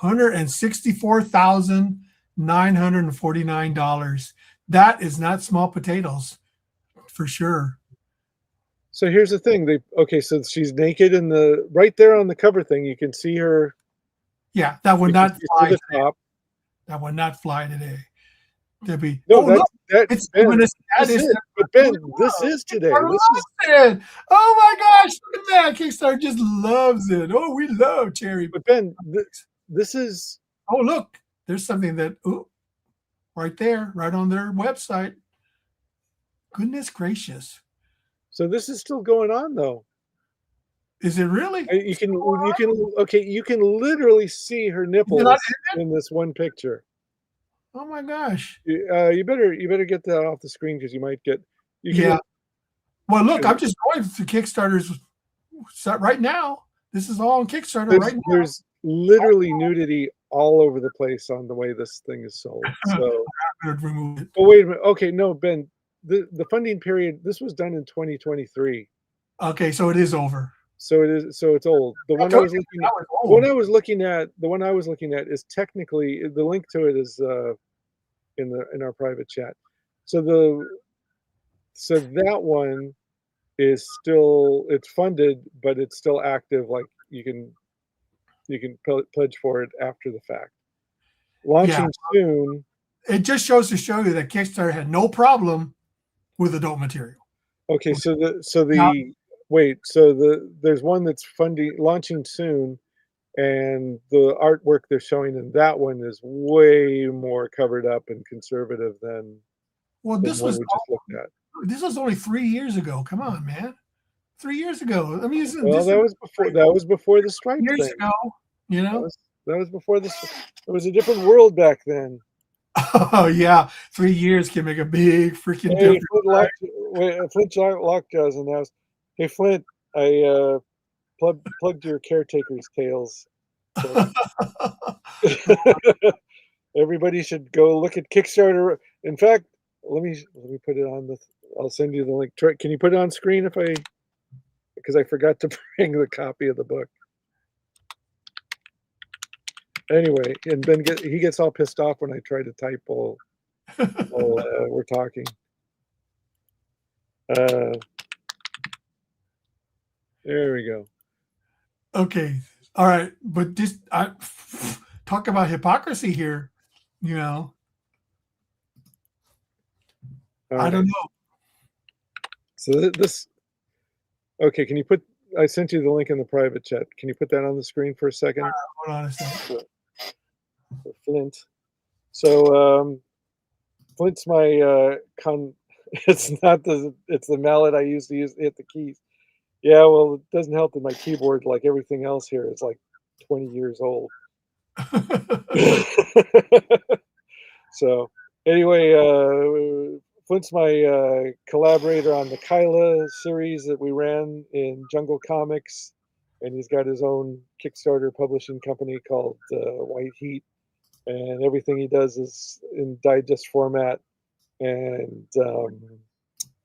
$164,949. That is not small potatoes, for sure. So here's the thing. So she's naked right there on the cover thing. You can see her. Yeah, that would not fly to the top. That would not fly today. There'd be it's Ben. But Ben, this is today. Oh my gosh, look at that. Kickstarter just loves it. Oh, we love Cherry. But Ben, this is. Oh, look, there's something that right there, right on their website. Goodness gracious. So this is still going on though. Is it really? You can okay, you can literally see her Is it nipples not in this one picture. Oh my gosh. You better get that off the screen because you might get you Yeah. can Well, look, I'm just going to Kickstarter's right now. This is all on Kickstarter right now. there's literally nudity all over the place on the way this thing is sold. So, I'm gonna remove it. oh wait a minute. Okay, no, Ben, the funding period. This was done in 2023, Okay, so it is over. so it's old. The I one I told was you looking that at, was the one old. I was looking at, the one I was looking at is technically the link to it is in our private chat. So that one is still it's funded, but it's still active. Like you can pledge for it after the fact. Yeah. Launching soon. It just shows to show you that Kickstarter had no problem with adult material. Okay, Now, there's one that's funding launching soon, and the artwork they're showing in that one is way more covered up and conservative than well, the one we just looked at. this was only 3 years ago. Come on, man. 3 years ago. I mean, Well, this is that was before the stripe years thing. ago, you know? That was before this. It was a different world back then. Oh yeah, 3 years can make a big freaking Hey, difference. Flint Lockjaw's and asked, "Hey Flint, I plugged your caretaker's tales. So everybody should go look at Kickstarter. In fact, let me put it on the. I'll send you the link. Can you put it on screen because I forgot to bring the copy of the book. Anyway, and Ben he gets all pissed off when I try to type while we're talking. There we go. Okay. All right. But talk about hypocrisy here, you know. I don't know. So this, okay, can you I sent you the link in the private chat. Can you put that on the screen for a second? Hold on a second. For Flint. So Flint's my it's the mallet I used to use to hit the keys. Yeah, well, it doesn't help that my keyboard, like everything else here, is like 20 years old. So anyway, Flint's my collaborator on the Kyla series that we ran in Jungle Comics, and he's got his own Kickstarter publishing company called White Heat, and everything he does is in digest format, and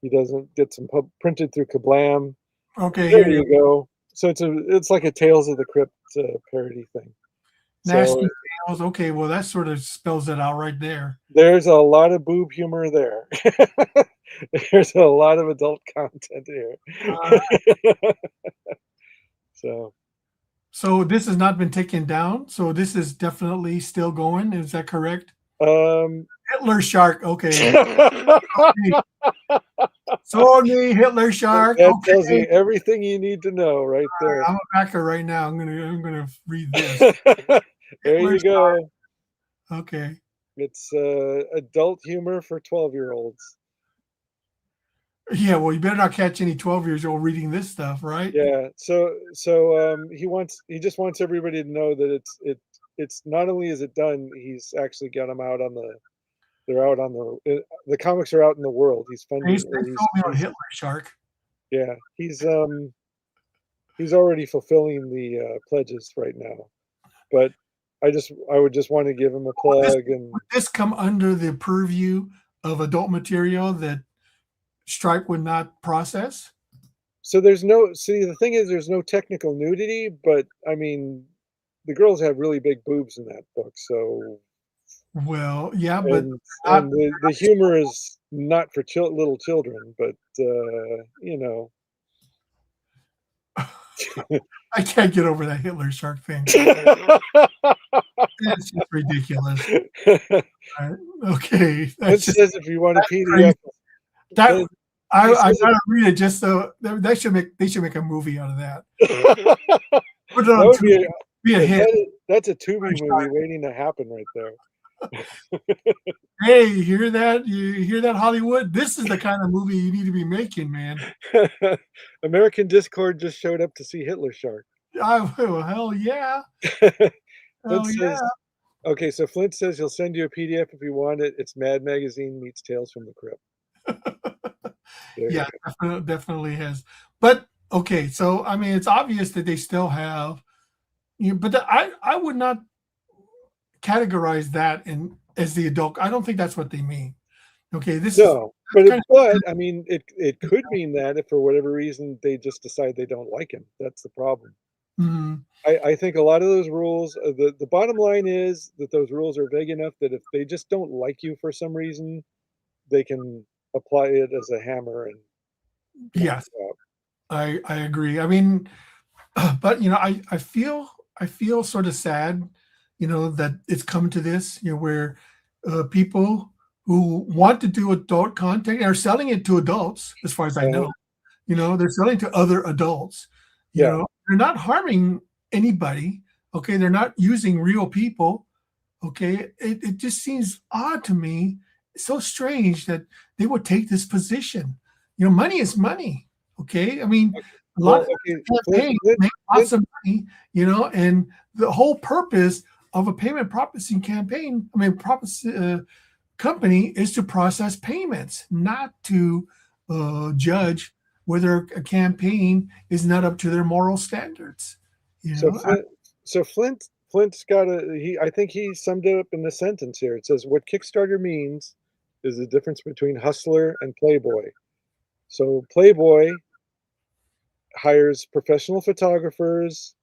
he doesn't get some printed through Kablam. Okay, there you go. So it's like a Tales of the Crypt parody thing. Nasty Tales. Okay, well that sort of spells it out right there. There's a lot of boob humor there. There's a lot of adult content here. So this has not been taken down. So this is definitely still going. Is that correct? Hitler Shark. Okay. Sony Hitler Shark. That tells you everything you need to know right there. I'm a backer right now. I'm gonna read this. There you go. Okay. It's adult humor for 12-year-olds. Yeah, well, you better not catch any 12-year-old reading this stuff, right? Yeah. So he just wants everybody to know that it's not only is it done, he's actually got them out on the comics are out in the world. He's funding. He's on Hitler Shark. Yeah, he's already fulfilling the pledges right now, but I would just want to give him a plug. Would this come under the purview of adult material that Stripe would not process? So the thing is, there's no technical nudity, but I mean, the girls have really big boobs in that book. So, well, yeah, but and the humor is not for little children, but you know. I can't get over that Hitler Shark thing. It's just ridiculous. Okay. It says if you want a PDF. I gotta read it just so they should make a movie out of that. Put it on be a hit. That's a Tubi movie Shark. waiting to happen right there. Hey, you hear that? You hear that, Hollywood? This is the kind of movie you need to be making, man. American Discord just showed up to see Hitler Shark. Oh, hell yeah. Flint Hell says, yeah. okay, so Flint says he'll send you a PDF if you want it. It's Mad Magazine meets Tales from the Crypt. There you Yeah, go. definitely has. But okay, so I mean, it's obvious that they still have, but I would not categorize that in as the adult. I don't think that's what they mean. Okay, this is No, but kind I mean, it of, could mean that if for whatever reason they just decide they don't like him. That's the problem. Mhm. I think a lot of those rules, the bottom line is that those rules are vague enough that if they just don't like you for some reason, they can apply it as a hammer and knock Yes, you out. I agree. I mean, but I feel sort of sad, that it's come to this, where people who want to do adult content are selling it to adults, as far as I Uh, know. They're selling to other adults. yeah. They're not harming anybody. Okay, they're not using real people. Okay, it just seems odd to me, so strange that they would take this position. Money is money. Okay, I mean, a lot Well, of okay, campaigns make Flint, lots of money, and the whole purpose of a payment processing campaign, I mean, company is to process payments, not to judge whether a campaign is not up to their moral standards. You so know, I, Flint, Flint's got I think he summed it up in a sentence here. It says what Kickstarter means is the difference between hustler and playboy. So Playboy hires professional photographers.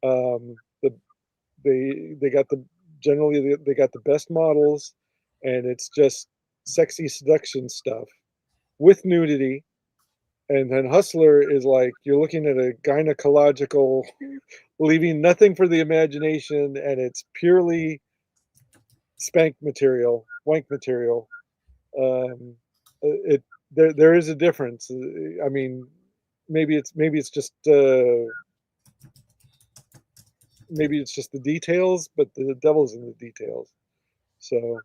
The they got the generally they got the best models, and it's just sexy seduction stuff with nudity. And then Hustler is like you're looking at a gynecological, leaving nothing for the imagination, and it's purely spank material, wank material. Um, it there is a difference. I mean, maybe it's just maybe it's just the details, but the devil's in the details. So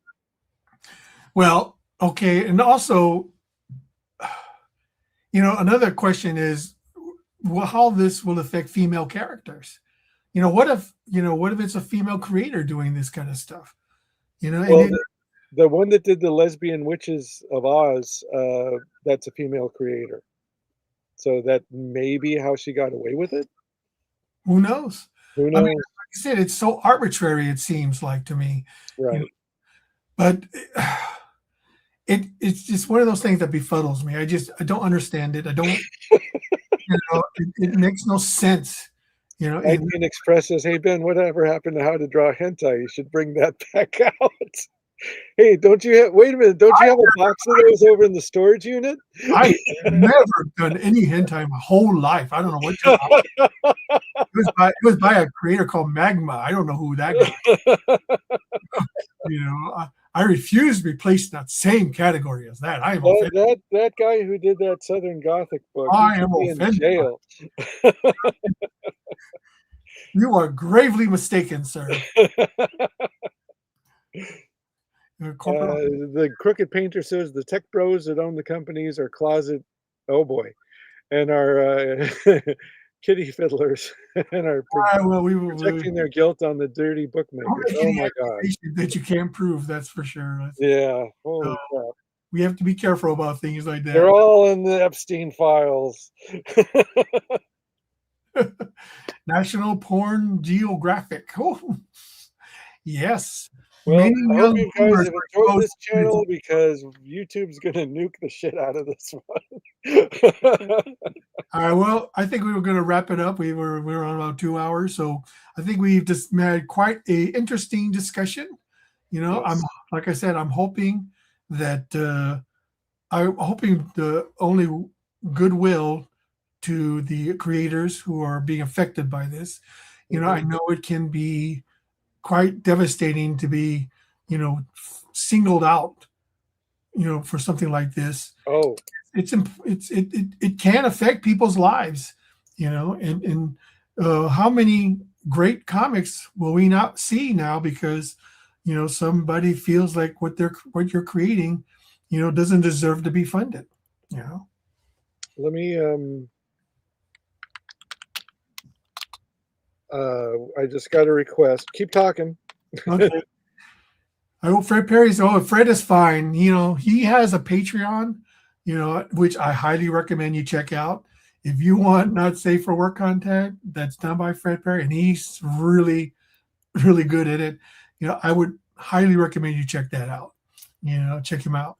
well, okay, and also, another question is, how this will affect female characters. What if it's a female creator doing this kind of stuff? And well, then the one that did the lesbian witches of Oz, that's a female creator. So that may be how she got away with it. who knows? Who I mean, knows? like I said, it's so arbitrary. It seems like to me, you know, Right. but it's just one of those things that befuddles me. I don't understand it. I don't, it makes no sense. And Nineteen Express says, "Hey Ben, whatever happened to how to draw hentai? You should bring that back out." Hey, don't you have? Wait a minute, don't you have a box of those over in the storage unit? I've never done any hentai my whole life. I don't know what you're talking about. It was by a creator called Magma. I don't know who that guy is. I refuse to be placed in that same category as that. I am Well, offended. that guy who did that Southern Gothic book, he I should am be in offended. jail. You are gravely mistaken, sir. Corporate. The Crooked Painter says the tech bros that own the companies are closet, oh boy, and are kitty fiddlers and are Well, projecting their guilt on the dirty bookmakers. Oh any my God. accusation that you can't prove. That's for sure. Yeah. Uh, Holy crap. we have to be careful about things like They're that. all in the Epstein files. National Porn Geographic. Oh, yes. Well, Many I hope young you guys boomers have were enjoyed exposed this to this. channel because YouTube's going to nuke the shit out of this one. All right. Well, I think we were going to wrap it up. We were on about 2 hours, so I think we've just had quite a interesting discussion. I'm Yes. like I said, I'm hoping the only goodwill to the creators who are being affected by this. I know it can be quite devastating to be, singled out, for something like this. Oh, It can affect people's lives, and how many great comics will we not see now because somebody feels like what you're creating, doesn't deserve to be funded. Let me I just got a request. Keep talking. Okay. I hope Fred Perry's. Oh, Fred is fine. He has a Patreon, which I highly recommend you check out. If you want not safe for work content, that's done by Fred Perry, and he's really, really good at it. I would highly recommend you check that out. Check him out.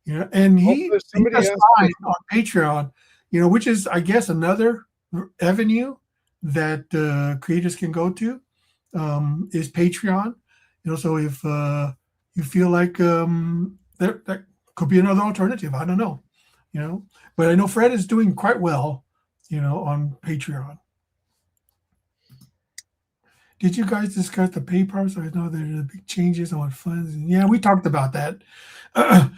And he Also, somebody does asked fine on Patreon. Which is, I guess, another avenue that creators can go to, is Patreon. So if you feel like that could be another alternative, I don't know. But I know Fred is doing quite well, on Patreon. Did you guys discuss the pay parts? I know there are big changes on funds. Yeah, we talked about that. I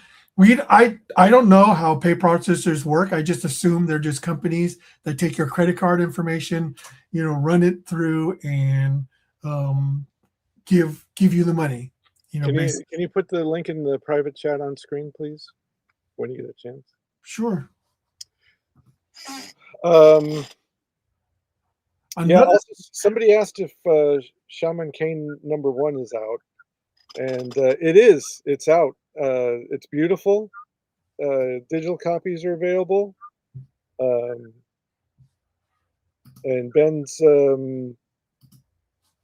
don't know how pay processors work. I just assume they're just companies that take your credit card information, run it through and give you the money. Can you put the link in the private chat on screen, please, when you get a chance? Sure. Yeah. Also, somebody asked if Shaman King #1 is out, and it is. It's out. It's beautiful. Digital copies are available. And Ben's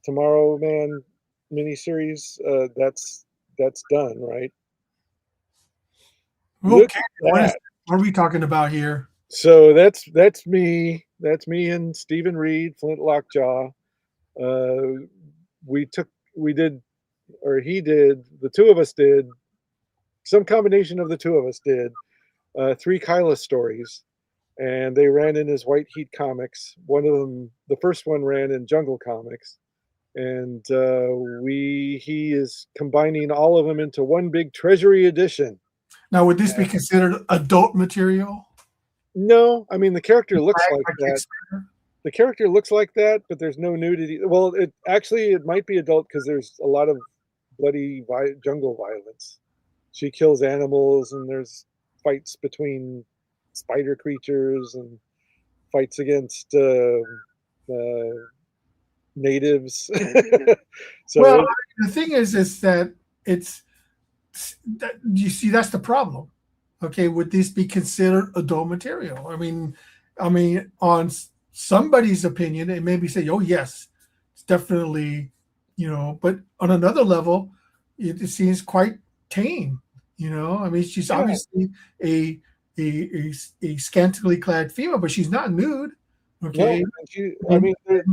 Tomorrow Man miniseries, that's done, right? Okay. What are we talking about here? So that's me. That's me and Stephen Reed, Flintlock Jaw. We did, or he did, the two of us did, some combination of the two of us did 3 Kyla stories, and they ran in his White Heat comics. One of them, the first one, ran in Jungle Comics, and he is combining all of them into one big treasury edition. Now, would this be considered adult material? No, I mean the character looks like that. The character looks like that, but there's no nudity. Well, it might be adult because there's a lot of bloody jungle violence. She kills animals, and there's fights between spider creatures and fights against natives. So the thing is that you see, that's the problem. Okay, would this be considered adult material? I mean, on somebody's opinion, they maybe say, "Oh, yes, it's definitely," But on another level, it seems quite tame. She's obviously a scantily clad female, but she's not nude. Okay. No,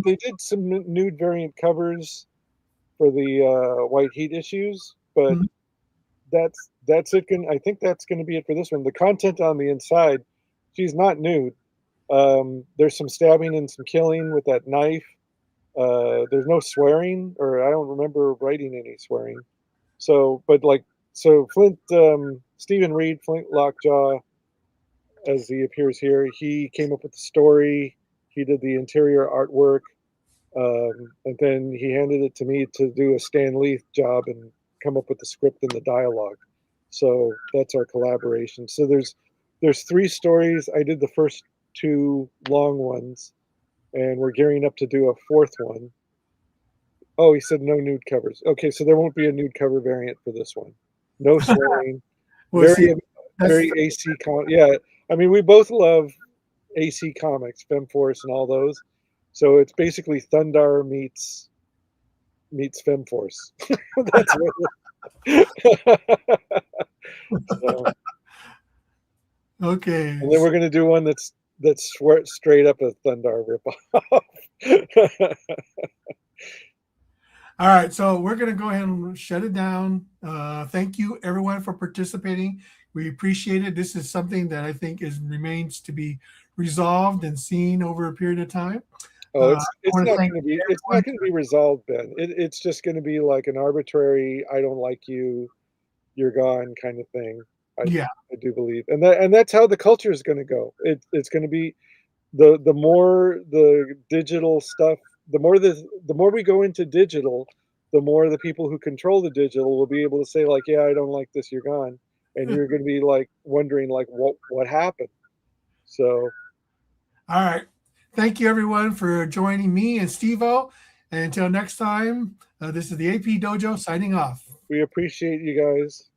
they did some nude variant covers for the White Heat issues, but that's it. I think that's going to be it for this one. The content on the inside, she's not nude. There's some stabbing and some killing with that knife. There's no swearing, or I don't remember writing any swearing. So Stephen Reed, Flint Lockjaw, as he appears here, he came up with the story. He did the interior artwork, and then he handed it to me to do a Stan Lee job and come up with the script and the dialogue. So that's our collaboration. So there's 3 stories. I did the first 2 long ones, and we're gearing up to do a 4th one. Oh, he said no nude covers. Okay, so there won't be a nude cover variant for this one. No swearing. Very AC yeah. I mean, we both love AC Comics, Femforce, and all those. So it's basically Thundar meets Femforce. That's so. Okay. And then we're going to do one that's straight up a Thundar ripoff. All right, so we're going to go ahead and shut it down. Thank you, everyone, for participating. We appreciate it. This is something that I think remains to be resolved and seen over a period of time. Oh, it's not going to be resolved, Ben. It's just going to be like an arbitrary, I don't like you, you're gone kind of thing. I do believe, and that's how the culture is going to go. It's going to be the more the digital stuff, the more we go into digital, the more the people who control the digital will be able to say like, yeah, I don't like this, you're gone. And you're going to be like wondering like what happened. So All right. Thank you, everyone, for joining me and Steve-O. And until next time, this is the AP Dojo signing off. we appreciate you guys.